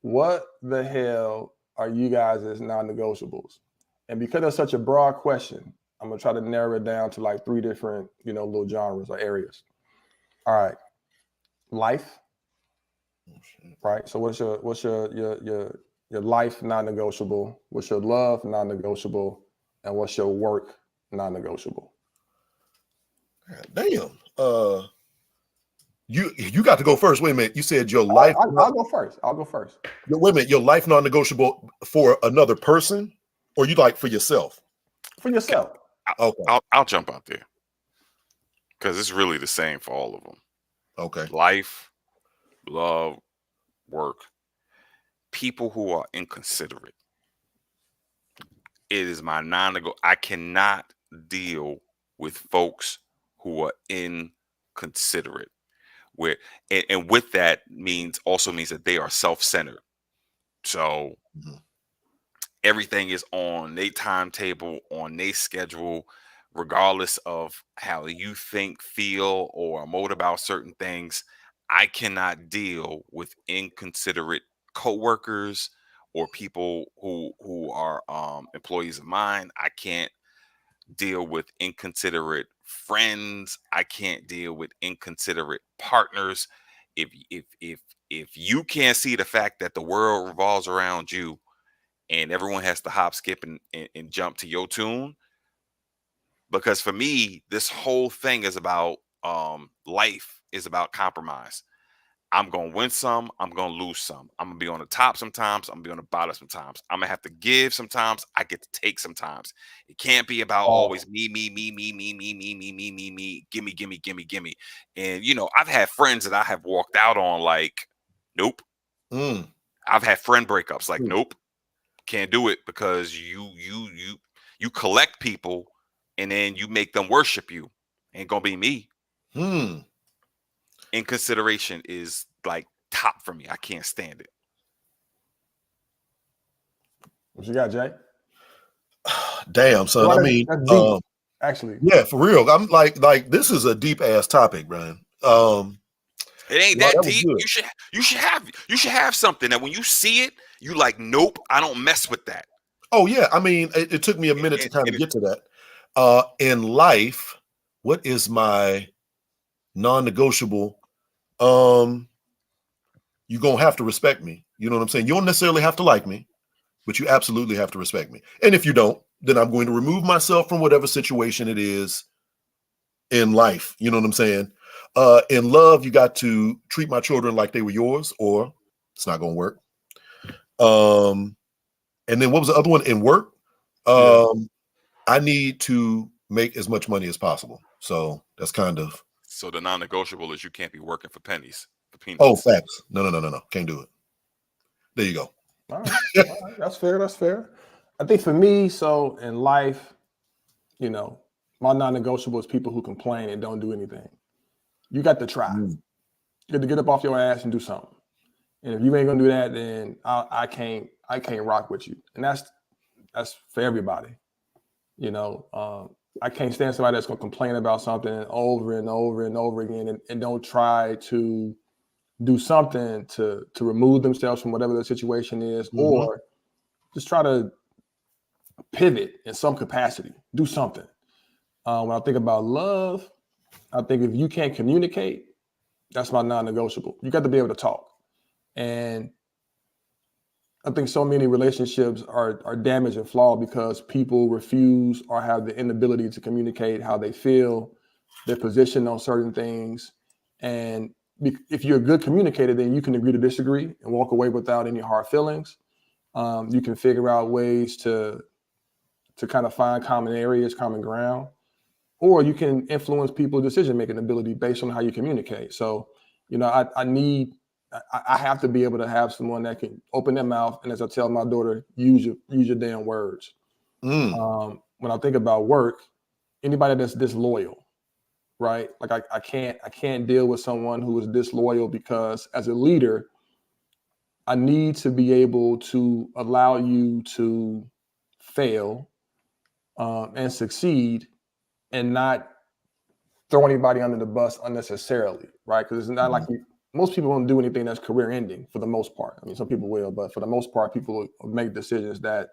what the hell are you guys' non-negotiables? And because it's such a broad question, I'm gonna try to narrow it down to like 3 different, little genres or areas. All right, life. Right. So what's your life non-negotiable? What's your love non-negotiable? And what's your work non-negotiable? Damn. You got to go first. Wait a minute. You said your life. I'll go first. Wait a minute. Your life non-negotiable for another person, or you like for yourself? For yourself. Okay. I'll jump out there because it's really the same for all of them. Okay. Life, love, work. People who are inconsiderate. It is my non-negotiable. I cannot deal with folks who are inconsiderate. And with that means that they are self-centered. So everything is on their timetable, on their schedule, regardless of how you think, feel, or emote about certain things. I cannot deal with inconsiderate coworkers or people who are employees of mine. I can't deal with inconsiderate friends. I can't deal with inconsiderate partners. If you can't see the fact that the world revolves around you and everyone has to hop, skip, and jump to your tune, because for me, this whole thing is about life is about compromise. I'm going to win some. I'm going to lose some. I'm going to be on the top sometimes. I'm going to be on the bottom sometimes. I'm going to have to give sometimes. I get to take sometimes. It can't be about always me. Gimme. And, I've had friends that I have walked out on like, nope. I've had friend breakups like, nope, can't do it, because you collect people and then you make them worship you. Ain't going to be me. Inconsideration is like top for me. I can't stand it. What you got, Jay? Damn, son. Well, I mean, actually, yeah, for real. I'm like this is a deep ass topic, Brian. It ain't that deep. You should have something that when you see it, you like, nope, I don't mess with that. Oh yeah, I mean, it took me a minute to kind of get to that. In life, what is my non-negotiable? You're gonna have to respect me. You know what I'm saying? You don't necessarily have to like me, but you absolutely have to respect me. And if you don't, then I'm going to remove myself from whatever situation it is in life. You know what I'm saying? In love, you got to treat my children like they were yours, or it's not gonna work. And then what was the other one? In work, I need to make as much money as possible. So that's kind of. So the non-negotiable is you can't be working for pennies. Oh, facts. No. Can't do it. There you go. All right. That's fair. I think for me, so in life, my non-negotiable is people who complain and don't do anything. You got to try. You got to get up off your ass and do something. And if you ain't gonna do that, then I can't rock with you. And that's for everybody. You know, I can't stand somebody that's gonna complain about something over and over and over again and don't try to do something to remove themselves from whatever the situation is, or just try to pivot in some capacity, do something. When I think about love, I think if you can't communicate, that's my non-negotiable. You got to be able to talk. And I think so many relationships are damaged and flawed because people refuse or have the inability to communicate how they feel, their position on certain things. And if you're a good communicator, then you can agree to disagree and walk away without any hard feelings. You can figure out ways to kind of find common areas, common ground, or you can influence people's decision-making ability based on how you communicate. So, you know, I have to be able to have someone that can open their mouth, and as I tell my daughter, use your damn words. When I think about work, anybody that's disloyal, right? Like I can't deal with someone who is disloyal, because as a leader, I need to be able to allow you to fail and succeed, and not throw anybody under the bus unnecessarily, right? Because it's not like most people don't do anything that's career ending for the most part. I mean, some people will, but for the most part, people make decisions that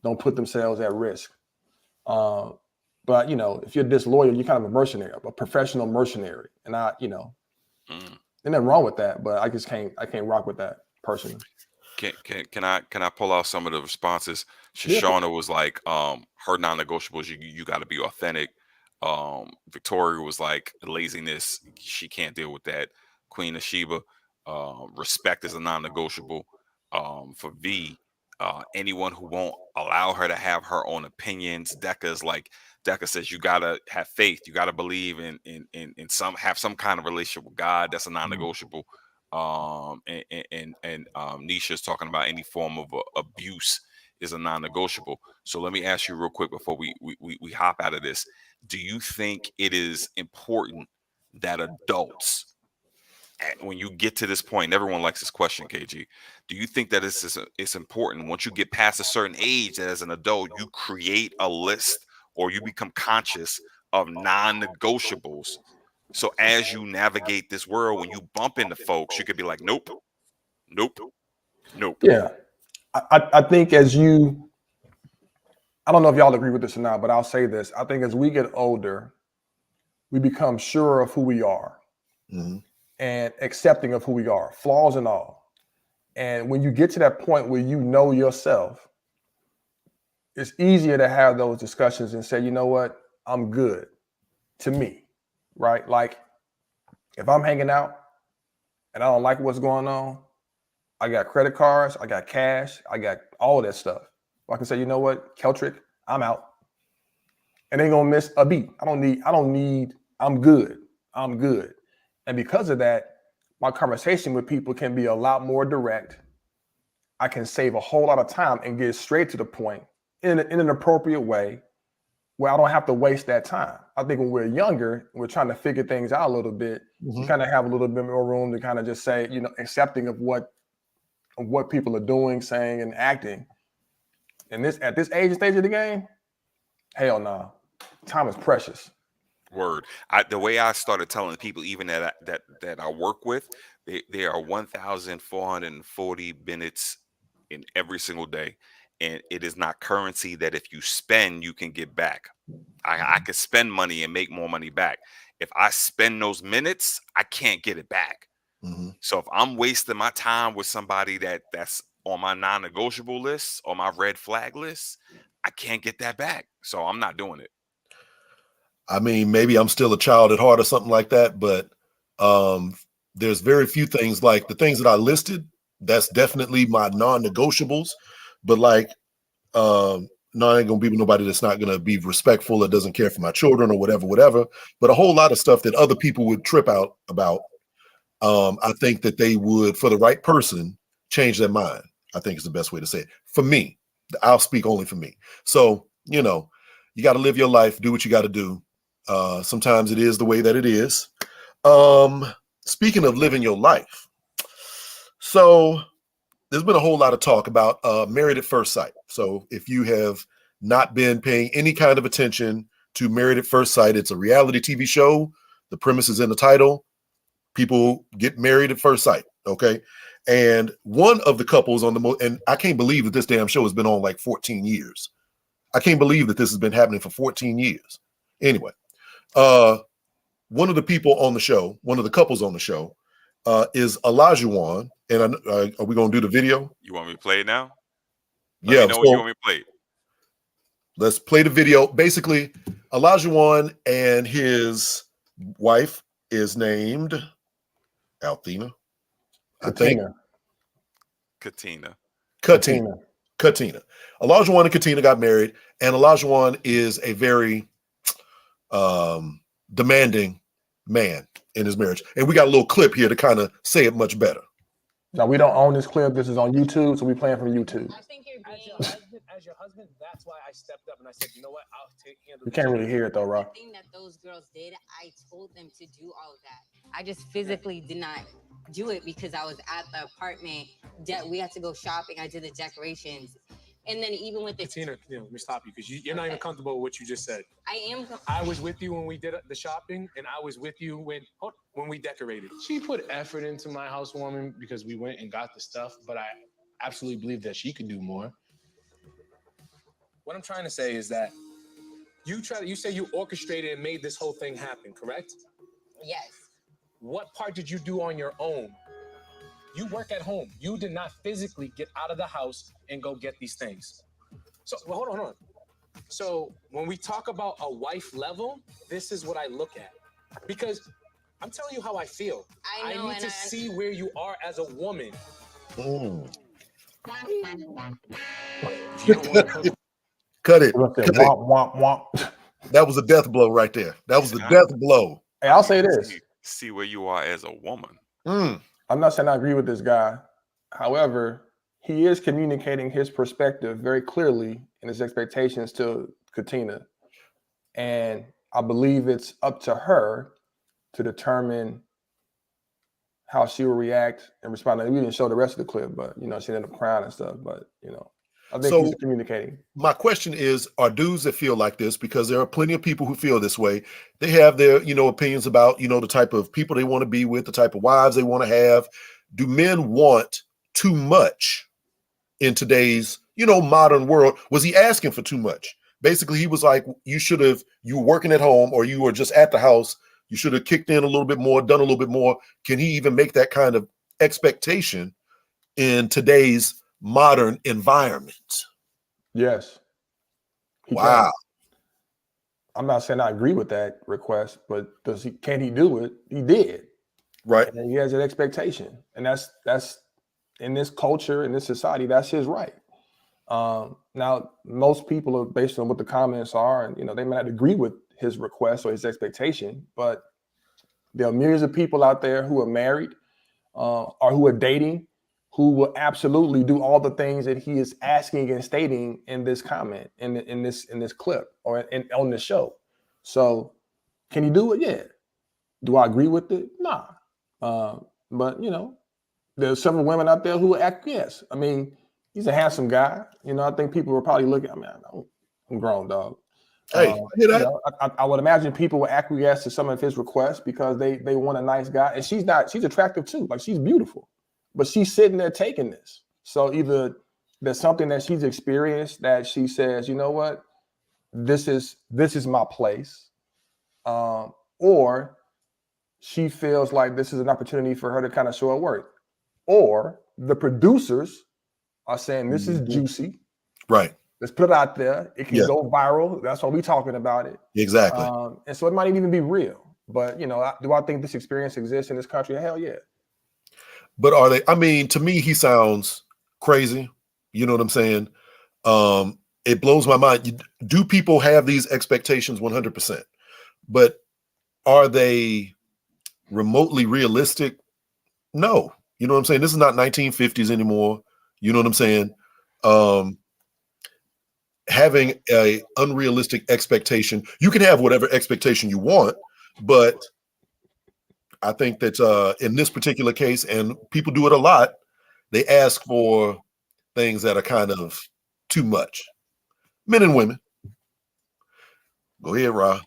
don't put themselves at risk. But you know, if you're disloyal, you're kind of a mercenary, a professional mercenary, and there's nothing wrong with that. But I can't rock with that personally. Can I pull out some of the responses? Shoshana was like, her non-negotiables, you got to be authentic. Victoria was like, laziness, she can't deal with that. Queen of Sheba, respect is a non-negotiable. For V, anyone who won't allow her to have her own opinions. Decca says you gotta have faith, you gotta believe in have some kind of relationship with God. That's a non-negotiable. Nisha's talking about any form of abuse is a non-negotiable. So let me ask you real quick before we hop out of this. Do you think it is important that adults, when you get to this point, everyone likes this question, KG, do you think that it's important once you get past a certain age that as an adult you create a list or you become conscious of non-negotiables? So as you navigate this world, when you bump into folks, you could be like, nope, nope, nope. Yeah. I think I don't know if y'all agree with this or not, but I'll say this. I think as we get older, we become sure of who we are and accepting of who we are, flaws and all. And when you get to that point where you know yourself, it's easier to have those discussions and say, you know what, I'm good, to me, right? Like if I'm hanging out and I don't like what's going on, I got credit cards, I got cash, I got all of that stuff. I can say, you know what, Keltrick, I'm out. And ain't gonna miss a beat. I'm good. And because of that, my conversation with people can be a lot more direct. I can save a whole lot of time and get straight to the point in an appropriate way where I don't have to waste that time. I think when we're younger, we're trying to figure things out a little bit. You kind of have a little bit more room to kind of just say, you know, accepting of what people are doing, saying, and acting. And at this age and stage of the game, hell no. Time is precious. Word. The way I started telling people, even that I work with, there are 1,440 minutes in every single day, and it is not currency that if you spend, you can get back. I could spend money and make more money back. If I spend those minutes, I can't get it back. So if I'm wasting my time with somebody that's on my non-negotiable list or my red flag list, I can't get that back. So I'm not doing it. I mean, maybe I'm still a child at heart or something like that, but there's very few things like the things that I listed. That's definitely my non-negotiables. But like, no, I ain't gonna be with nobody that's not gonna be respectful or doesn't care for my children or whatever. But a whole lot of stuff that other people would trip out about. I think that they would, for the right person, change their mind. I think is the best way to say it. For me, I'll speak only for me. So, you know, you got to live your life, do what you got to do. Sometimes it is the way that it is. Speaking of living your life, So there's been a whole lot of talk about Married at First Sight. So if you have not been paying any kind of attention to Married at First Sight, it's a reality TV show. The premise is in the title. People get married at first sight. Okay. And one of the couples on the and I can't believe that this damn show has been on like 14 years. I can't believe that this has been happening for 14 years. Anyway, one of the people on the show, one of the couples on the show, is Olajuwon. And are we going to do the video? You want me to play it now? Yeah. Let me know when you want me to play it. Let's play the video. Basically, Olajuwon and his wife is named Althena. I think. Katina. Olajuwon and Katina got married, and Olajuwon is a very demanding man in his marriage. And we got a little clip here to kind of say it much better. Now, we don't own this clip. This is on YouTube, so we're playing from YouTube. I think you're being as your husband, that's why I stepped up and I said, you know what, I'll handle. You can't really hear it though, Rob. The thing that those girls did, I told them to do all of that. I just physically did not do it because I was at the apartment. We had to go shopping. I did the decorations. And then even with the Tina, let me stop you because you're not even comfortable with what you just said. I am. I was with you when we did the shopping, and I was with you when we decorated. She put effort into my housewarming because we went and got the stuff, but I absolutely believe that she could do more. What I'm trying to say is that you say you orchestrated and made this whole thing happen, correct? Yes. What part did you do on your own? You work at home. You did not physically get out of the house and go get these things. So hold on. So when we talk about a wife level, this is what I look at. Because I'm telling you how I feel. I know, need to see where you are as a woman. Cut it. Womp, womp. That was a death blow right there. That was the death blow. Hey, I'll say this. See where you are as a woman. I'm not saying I agree with this guy. However, he is communicating his perspective very clearly in his expectations to Katina. And I believe it's up to her to determine how she will react and respond. We didn't show the rest of the clip, but, she ended up crying and stuff. But, I think he's communicating. My question is, are dudes that feel like this, because there are plenty of people who feel this way, they have their, opinions about, the type of people they want to be with, the type of wives they want to have. Do men want too much in today's, modern world? Was he asking for too much? Basically, he was like, you were working at home or you were just at the house. You should have kicked in a little bit more, done a little bit more. Can he even make that kind of expectation in today's modern environment? Yes. Wow. Can. I'm not saying I agree with that request, but can he do it? He did. Right. And he has an expectation. And that's in this culture, in this society, that's his right. Now, most people are based on what the comments are, and they may not agree with his request or his expectation, but there are millions of people out there who are married or who are dating, who will absolutely do all the things that he is asking and stating in this comment, in this clip, or on the show. So, can he do it? Yeah. Do I agree with it? Nah. But there's several women out there who acquiesce. I mean, he's a handsome guy. I think people were probably looking. I'm grown, dog. Hey, I would imagine people will acquiesce to some of his requests because they want a nice guy, and she's attractive too. Like, she's beautiful. But she's sitting there taking this. So either there's something that she's experienced that she says, you know what, this is my place. Or she feels like this is an opportunity for her to kind of show her work. Or the producers are saying this is juicy. Right. Let's put it out there. It can go viral. That's why we're talking about it. Exactly. And so it might even be real. But, do I think this experience exists in this country? Hell yeah. But are they? I mean, to me, he sounds crazy. You know what I'm saying? It blows my mind. Do people have these expectations 100%? But are they remotely realistic? No. You know what I'm saying? This is not 1950s anymore. You know what I'm saying? Having a unrealistic expectation, you can have whatever expectation you want, but I think that in this particular case, and people do it a lot, they ask for things that are kind of too much. Men and women. Go ahead, Rob.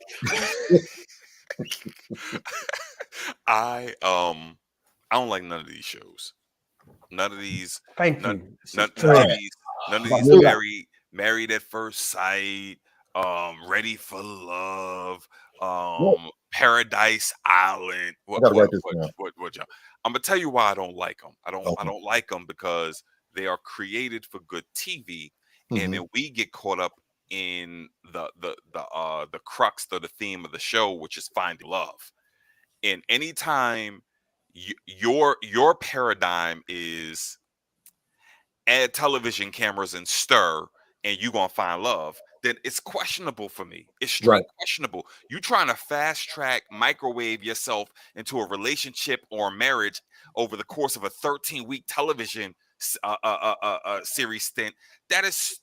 I don't like none of these shows. None of these. Thank None, you. none, It's none of trash. these. None of About these real- married at first sight. Ready for love. What? Paradise Island. I gotta write this down. What, y'all? I'm gonna tell you why I don't like them. I Okay. don't like them because they are created for good TV, and then we get caught up in the crux of the theme of the show, which is finding love. And anytime your paradigm is add television cameras and stir and you gonna find love, then it's questionable for me. It's straight Right. questionable. You trying to fast track microwave yourself into a relationship or a marriage over the course of a 13-week television series stint. That is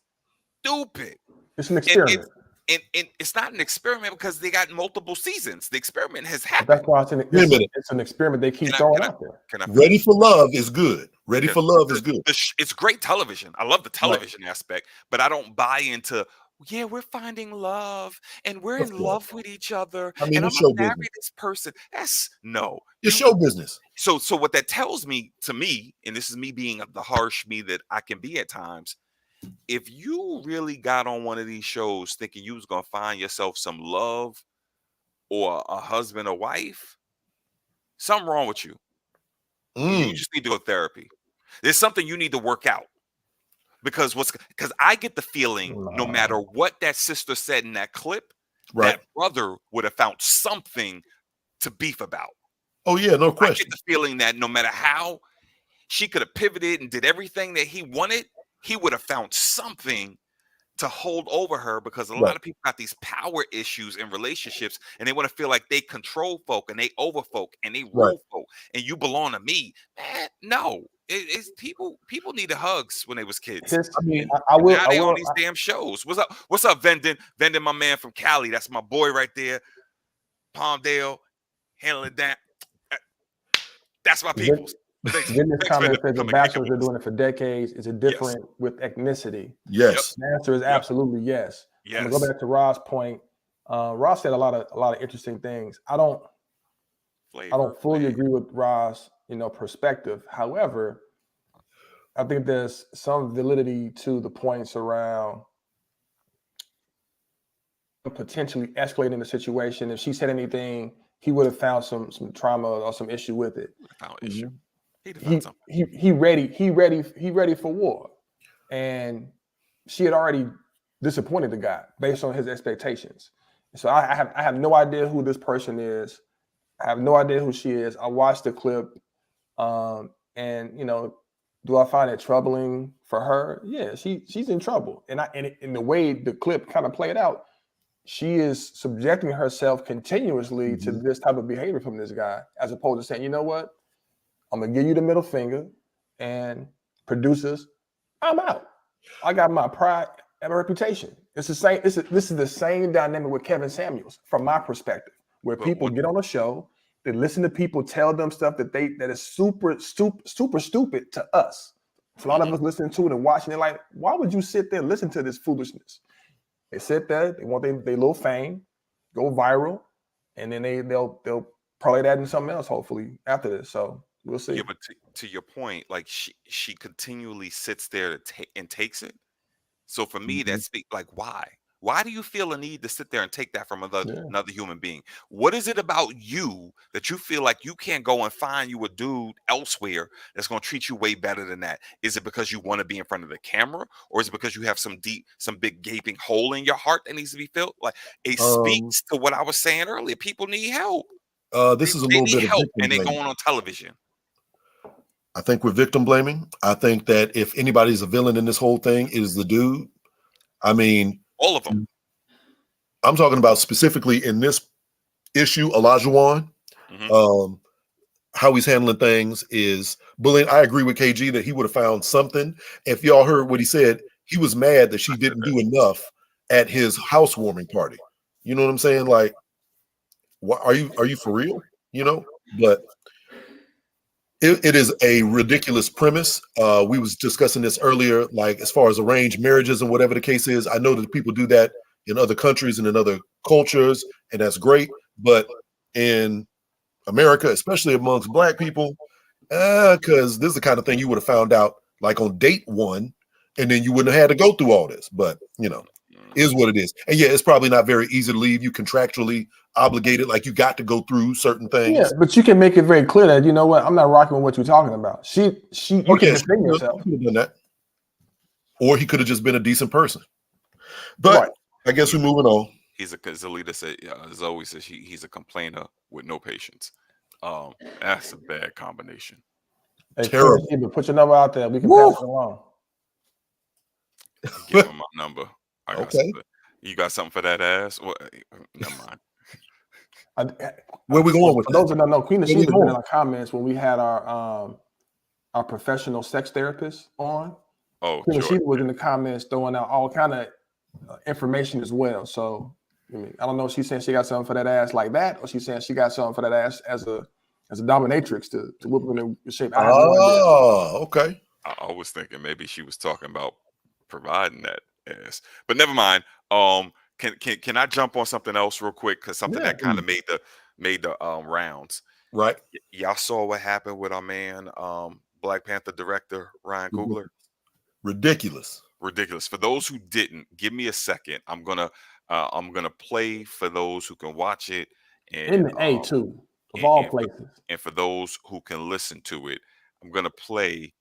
stupid. It's an experiment. And it's not an experiment because they got multiple seasons. The experiment has But happened. that's why Wait a minute. it's an experiment they keep Can I- throwing can I- out there. Can I Ready finish? for Love is good. Ready Yeah, for Love is good. It's great television. I love the television aspect, but I don't buy into, yeah, we're finding love and we're Of in course. love with each other. I mean, and I'm it's show gonna marry business. this person. That's no. It's show business. So what that tells me to me, and this is me being the harsh me that I can be at times, if you really got on one of these shows thinking you was gonna find yourself some love or a husband or wife, something wrong with you. You just need to go to therapy. There's something you need to work out. Because I get the feeling no matter what that sister said in that clip, Right. that brother would have found something to beef about. Oh yeah, no I question. get the feeling that no matter how she could have pivoted and did everything that he wanted, he would have found something to hold over her, because a Right. lot of people got these power issues in relationships and they want to feel like they control folk and they over folk and they rule folk and you belong to me. Man, no. It's people need the hugs when they was kids. I mean, And I will. now they on these damn shows. What's up, Vendon? Vendon, my man from Cali. That's my boy right there. Palmdale, handling that. That's my people. Thanks. Then this Thanks, comment Vendon, for says the coming and kicking bachelors with are us. doing it for decades. Is it different with ethnicity? Yes. The answer is absolutely yes. I'm gonna go back to Rob's point. Ross said a lot of interesting things. I don't fully agree with Ross, perspective. However, I think there's some validity to the points around potentially escalating the situation. If she said anything, he would have found some trauma or some issue with it. Found issue. He ready for war, and she had already disappointed the guy based on his expectations. So I have no idea who this person is. I have no idea who she is. I watched the clip, and do I find it troubling for her? Yeah, she's in trouble, and in the way the clip kind of played out, she is subjecting herself continuously to this type of behavior from this guy, as opposed to saying, you know what, I'm gonna give you the middle finger, and producers, I'm out. I got my pride and my reputation. It's the same. This is the same dynamic with Kevin Samuels, from my perspective, where people get on a show, they listen to people tell them stuff that is super stupid to us. So a lot of us listening to it and watching it, like, why would you sit there and listen to this foolishness? They sit there, they want their little fame, go viral, and then they'll parlay that into something else, hopefully, after this. So we'll see. Yeah, but to your point, like she continually sits there and takes it. So for me, that's like, why? Why do you feel a need to sit there and take that from another human being? What is it about you that you feel like you can't go and find you a dude elsewhere that's going to treat you way better than that? Is it because you want to be in front of the camera, or is it because you have some big gaping hole in your heart that needs to be filled? Like, it speaks to what I was saying earlier. People need help. This is a little bit of help, victim and they're blaming. going on television. I think we're victim blaming. I think that if anybody's a villain in this whole thing, it is the dude. I mean, all of them. I'm talking about specifically in this issue, Olajuwon. How he's handling things is bullying. I agree with KG that he would have found something. If y'all heard what he said, he was mad that she didn't do enough at his housewarming party. You know what I'm saying? Like, what are you for real? But It is a ridiculous premise. We was discussing this earlier, like as far as arranged marriages and whatever the case is. I know that people do that in other countries and in other cultures, and that's great. But in America, especially amongst Black people, because this is the kind of thing you would have found out like on date one, and then you wouldn't have had to go through all this. But is what it is. And yeah, it's probably not very easy to leave. You contractually obligated, like you got to go through certain things. Yeah, but you can make it very clear that, you know what, I'm not rocking with what you're talking about. You can defend yourself. He could have done that. Or he could have just been a decent person. But right. I guess we're moving on. He's as Alita said, Zoe says he's a complainer with no patience. That's a bad combination. Hey, terrible. Chris, put your number out there. We can pass it along. Give him my number. Okay. You got something for that ass? Well, never mind. Where we going with those that don't know, Queen of Sheba has been in our comments when we had our professional sex therapist on. Oh, Queen of Sheba was in the comments throwing out all kind of information as well. So I don't know if she's saying she got something for that ass like that, or she's saying she got something for that ass as a dominatrix to whip them in shape. Oh, okay. I was thinking maybe she was talking about providing that ass, but never mind. Can I jump on something else real quick? Because something that kind of made the rounds. Right. Y'all saw what happened with our man, Black Panther director Ryan Coogler. Ridiculous. For those who didn't, give me a second. I'm gonna play for those who can watch it and in the A2 of all places. And for those who can listen to it, I'm gonna play.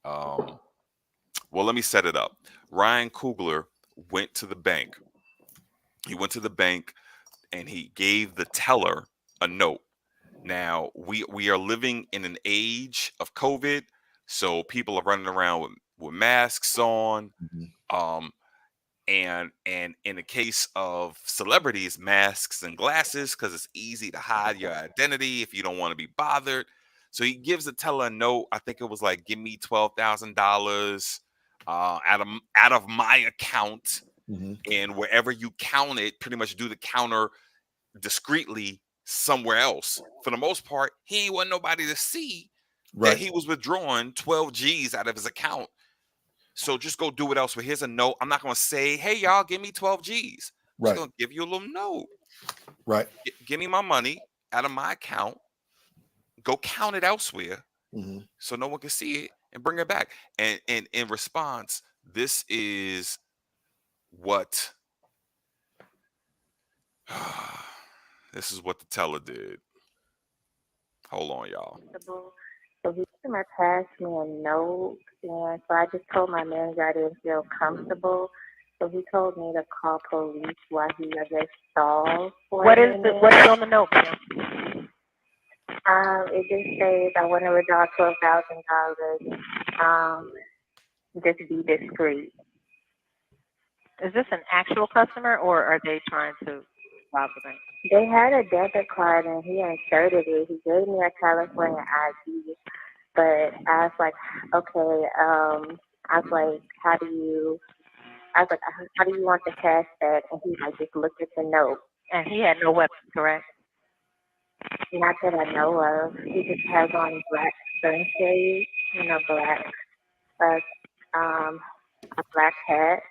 Well, let me set it up. Ryan Coogler went to the bank. He went to the bank and he gave the teller a note. Now we are living in an age of COVID, so people are running around with masks on. And in the case of celebrities, masks and glasses, because it's easy to hide your identity if you don't want to be bothered. So he gives the teller a note. I think it was like, give me $12,000 out of my account. And wherever you count it, pretty much do the counter discreetly somewhere else. For the most part, he ain't want nobody to see that he was withdrawing 12 G's out of his account. So just go do it elsewhere. Here's a note. I'm not going to say, hey, y'all, give me 12 G's. I'm just going to give you a little note. Right. Give me my money out of my account. Go count it elsewhere so no one can see it and bring it back. And in response, this is what the teller did. Hold on, y'all. So he passed me a note, and so I just told my manager I didn't feel comfortable. So he told me to call police while he, I guess, stalled. What is on the note, ma'am? It just says I want to withdraw $12,000. Just be discreet. Is this an actual customer, or are they trying to rob the bank? They had a debit card, and he inserted it. He gave me a California ID, but I was like, okay. I was like, how do you want the cash back? And he like just looked at the note. And he had no weapon, correct? Not that I know of. He just has on black sunshades, a black hat.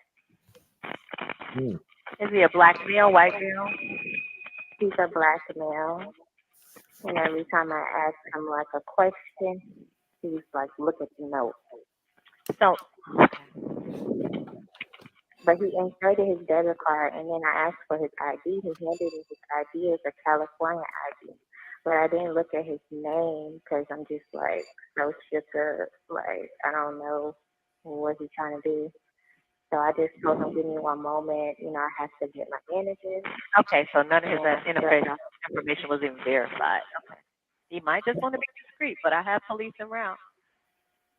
Is he a black male, white male? He's a black male. And every time I ask him like a question, he's like, look at the note. So, but he inserted his debit card, and then I asked for his ID. He handed me his ID as a California ID. But I didn't look at his name because I'm just like so shook up. Like, I don't know what he's trying to do. So I just told him, give me one moment. I have to get my manager. Okay, so none of his information was even verified. Okay. He might just want to be discreet, but I have police en route.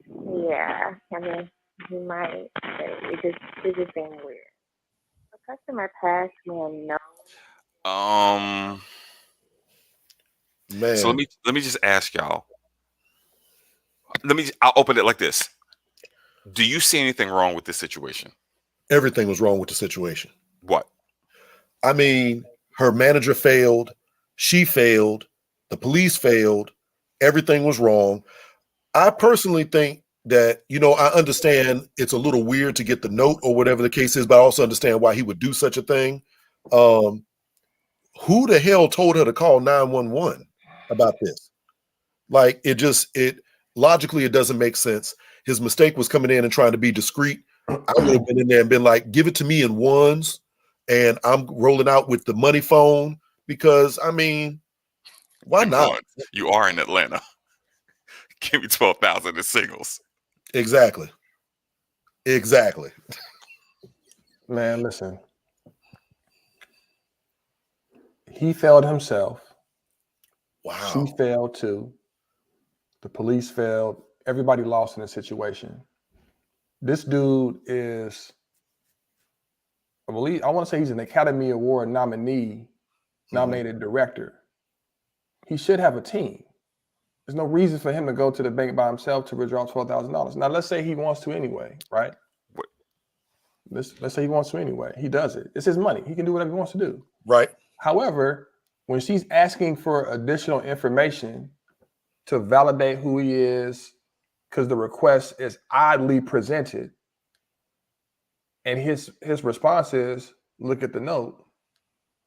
Yeah, I mean, he might. It just being weird. The customer passed me a note. Man. So let me just ask y'all. I'll open it like this. Do you see anything wrong with this situation? Everything was wrong with the situation. What? I mean, her manager failed. She failed. The police failed. Everything was wrong. I personally think that, I understand it's a little weird to get the note or whatever the case is, but I also understand why he would do such a thing. Who the hell told her to call 911 about this? Like, it logically, it doesn't make sense. His mistake was coming in and trying to be discreet. I would have been in there and been like, give it to me in ones, and I'm rolling out with the money phone because, why not? One, you are in Atlanta. Give me 12,000 in singles. Exactly. Man, listen. He failed himself. Wow. She failed too. The police failed. Everybody lost in the situation. This dude is, I want to say he's an Academy Award nominated director. He should have a team. There's no reason for him to go to the bank by himself to withdraw $12,000. Now, let's say he wants to anyway, right? Let's say he wants to anyway. He does it. It's his money. He can do whatever he wants to do. Right. However, when she's asking for additional information to validate who he is, because the request is oddly presented, and his response is, look at the note,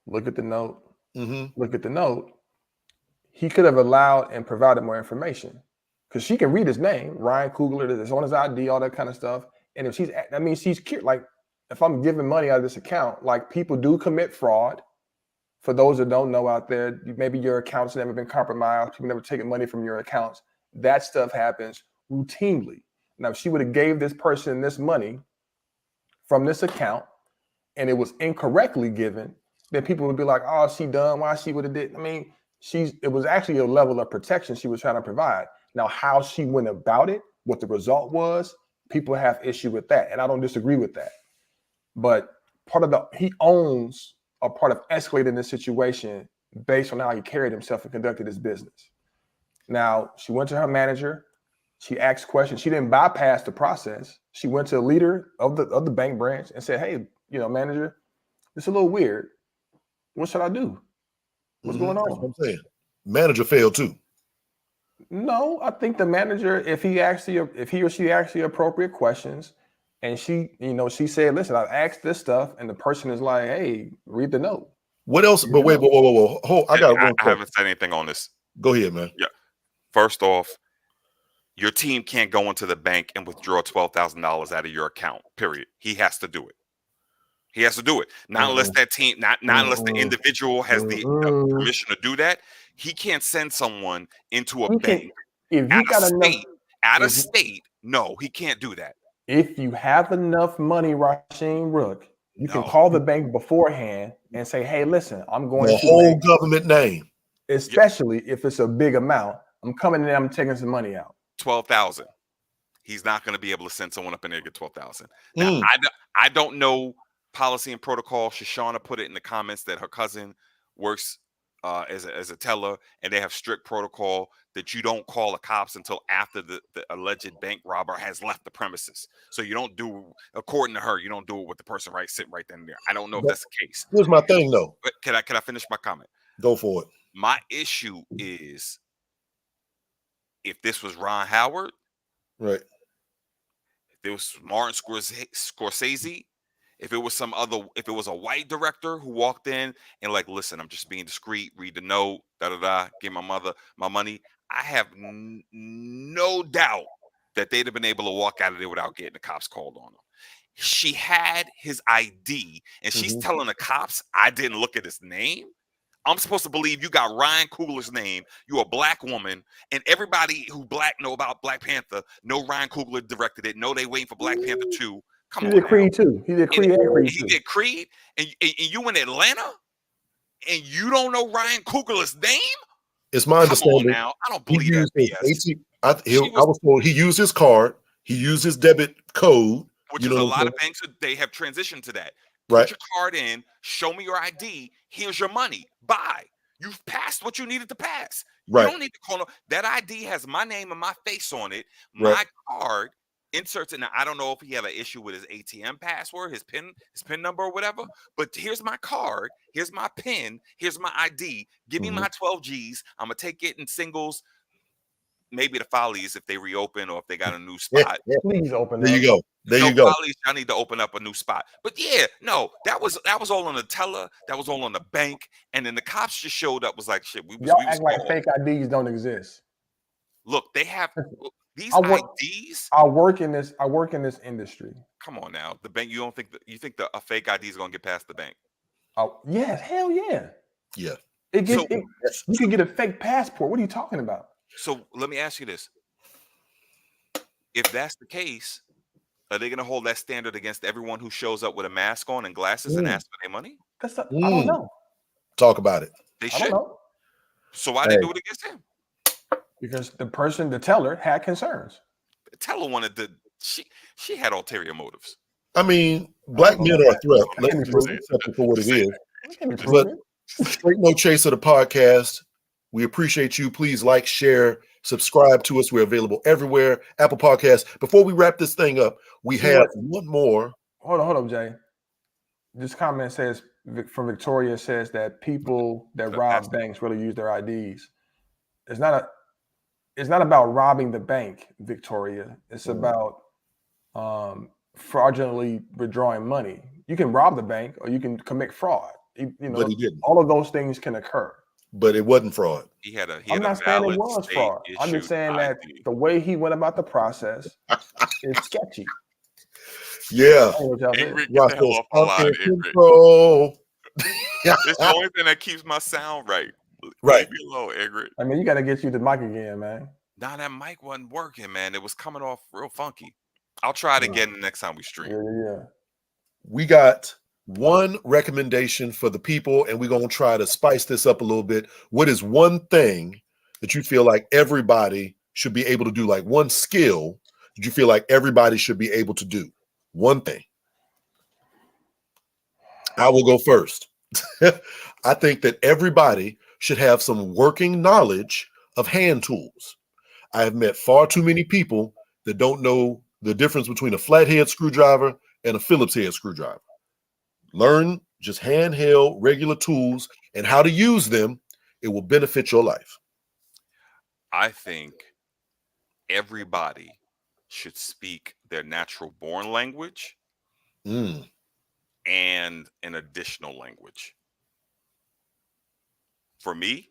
look at the note, look at the note. He could have allowed and provided more information, because she can read his name, Ryan Coogler, that's on his ID, all that kind of stuff. And if she's curious, like, if I'm giving money out of this account, like, people do commit fraud. For those that don't know out there, maybe your account's never been compromised, people never taken money from your accounts. That stuff happens routinely. Now, if she would have gave this person this money from this account and it was incorrectly given, then people would be like, oh, she done, why she would have did. It was actually a level of protection she was trying to provide. Now, how she went about it, what the result was, people have issue with that. And I don't disagree with that. But he owns a part of escalating this situation based on how he carried himself and conducted his business. Now, she went to her manager. She asked questions. She didn't bypass the process. She went to the leader of the bank branch and said, hey, manager, it's a little weird. What should I do? What's going on? That's what I'm saying. Manager failed too. No, I think the manager, if he or she asked the appropriate questions, and she said, listen, I asked this stuff, and the person is like, hey, read the note. What else? But wait, whoa. Hold, I haven't said anything on this. Go ahead, man. Yeah. First off, your team can't go into the bank and withdraw $12,000 out of your account, period. He has to do it. He has to do it. Not unless that team, not unless the individual has the permission to do that. He can't send someone into a bank out of state. No, he can't do that. If you have enough money, Rasheem Rook, you can call the bank beforehand and say, hey, listen, I'm going to the whole government name. Especially if it's a big amount. I'm coming in, I'm taking some money out. 12,000. He's not going to be able to send someone up in there to get 12,000. Now, I don't know policy and protocol. Shoshana put it in the comments that her cousin works as a teller, and they have strict protocol that you don't call the cops until after the alleged bank robber has left the premises. So you don't do, according to her, you don't do it with the person sitting right then and there. I don't know if that's the case. Here's my thing, though. But can I finish my comment? Go for it. My issue is, if this was Ron Howard, right? If it was Martin Scorsese, if it was if it was a white director who walked in and like, listen, I'm just being discreet, read the note, give my mother my money, I have no doubt that they'd have been able to walk out of there without getting the cops called on them. She had his ID, and she's telling the cops, I didn't look at his name. I'm supposed to believe you got Ryan Coogler's name. You're a black woman, and everybody who know about Black Panther know Ryan Coogler directed it. Know they waiting for Black Panther 2. Come on. He did Creed too. He did Creed and Creed. He did Creed, and you in Atlanta, and you don't know Ryan Coogler's name? It's my understanding. Come on now, I don't believe that BS. I was told he used his card. He used his debit code, which is a lot of banks. They have transitioned to that. Right. Put your card in. Show me your ID. Here's your money. Bye. You've passed what you needed to pass. Right. You don't need to call. That ID has my name and my face on it. My card inserts it. Now, I don't know if he had an issue with his ATM password, his PIN number or whatever. But here's my card. Here's my PIN. Here's my ID. Give me my 12 G's. I'm gonna take it in singles. maybe the Follies, if they reopen or if they got a new spot. Please open There up. you go. There No, you go. Follies, I need to open up a new spot. But yeah, no, that was all on the teller. That was all on the bank. And then the cops just showed up. Was like, shit. We was act like called. fake IDs don't exist. Look, they have these IDs. I work in this industry. Come on now, the bank. You think a fake ID is gonna get past the bank? Oh yes, hell yeah. Yeah. You can get a fake passport. What are you talking about? So let me ask you this: if that's the case, are they going to hold that standard against everyone who shows up with a mask on and glasses and asks for their money? I don't know. Talk about it. They I should. don't know. So why they do it against him? Because the teller had concerns. The teller wanted to. She had ulterior motives. I mean, black men are a threat. Let's accept it for what it is. But Straight No Chaser, the podcast. We appreciate you. Please like, share, subscribe to us. We're available everywhere. Apple Podcasts. Before we wrap this thing up, we have one more. Hold on, Jay. This comment says from Victoria says that people that rob banks really use their IDs. It's not about robbing the bank, Victoria. It's about fraudulently withdrawing money. You can rob the bank or you can commit fraud. But he didn't. All of those things can occur. But it wasn't fraud. I'm not saying it was fraud. I'm just saying that the way he went about the process is sketchy. Yeah. Ingrid, get the hell off my line, Ingrid. It's the only thing that keeps my sound right. Right. Leave me alone, Ingrid. I mean, you got to get you the mic again, man. Nah, that mic wasn't working, man. It was coming off real funky. I'll try it again the next time we stream. Yeah. We got one recommendation for the people, and we're going to try to spice this up a little bit. What is one thing that you feel like everybody should be able to do? Like one skill that you feel like everybody should be able to do? One thing. I will go first. I think that everybody should have some working knowledge of hand tools. I have met far too many people that don't know the difference between a flathead screwdriver and a Phillips head screwdriver. Learn just handheld regular tools and how to use them. It will benefit your life. I think everybody should speak their natural born language and an additional language. For me,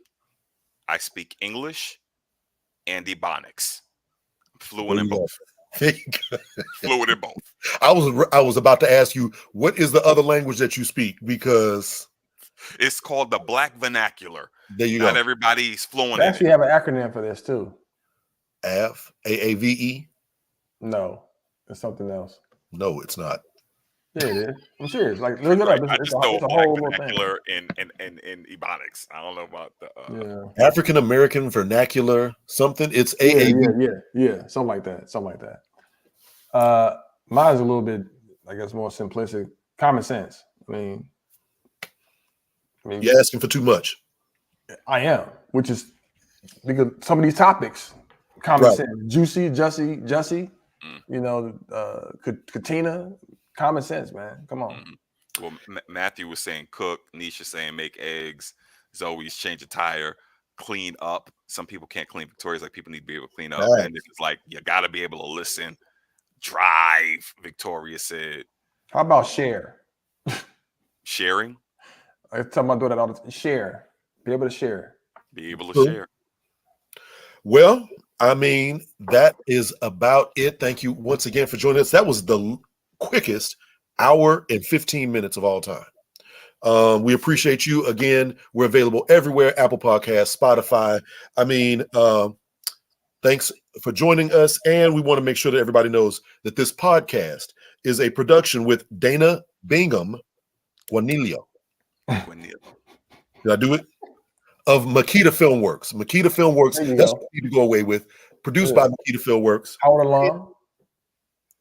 I speak English and Ebonics. I'm fluent in both. Fluent in both. I was about to ask you, what is the other language that you speak? Because it's called the Black Vernacular. There you Not go. everybody's fluent. They actually have an acronym for this too. AAVE? No, it's something else. No, it's not. Yeah, it is. I'm serious. Like, look it up. I just know it's a Black whole little thing. Vernacular in Ebonics. I don't know about the African American Vernacular something. It's AAVE. Yeah, something like that. Mine's a little bit, I guess, more simplistic. Common sense. I mean, you're asking for too much. I am, which is because some of these topics, common sense, Juicy, Jussie, Katina, common sense, man. Come on. Well, Matthew was saying cook, Nisha saying make eggs, Zoe's change a tire, clean up. Some people can't clean. Victoria's like people need to be able to clean up. Right. And it's like you got to be able to listen. Drive, Victoria said. How about share? Sharing? I tell my daughter that all the time. Share. Be able to share. Be able to share. Well, I mean, that is about it. Thank you once again for joining us. That was the quickest hour and 15 minutes of all time. We appreciate you. Again, we're available everywhere, Apple Podcasts, Spotify. I mean, thanks for joining us. And we want to make sure that everybody knows that this podcast is a production with Dana Bingham Guanillo. Did I do it? Of Makita Filmworks. Makita Filmworks. That's what we need to go away with. Produced by Makita Filmworks. Howard Alarm.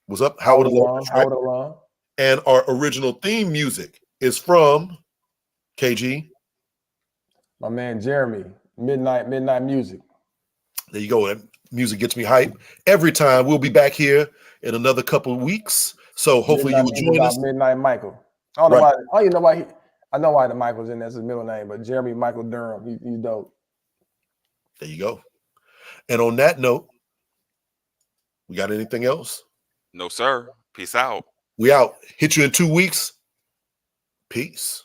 What's up? Howard Alarm. And our original theme music is from KG. My man Jeremy. Midnight Music. There you go. That music gets me hype every time. We'll be back here in another couple of weeks. So hopefully you will join us. Midnight Michael. I don't know why. Oh, you know why? I know why the Michael's in there. That's his middle name, but Jeremy Michael Durham. He's dope. There you go. And on that note, we got anything else? No, sir. Peace out. We out. Hit you in 2 weeks. Peace.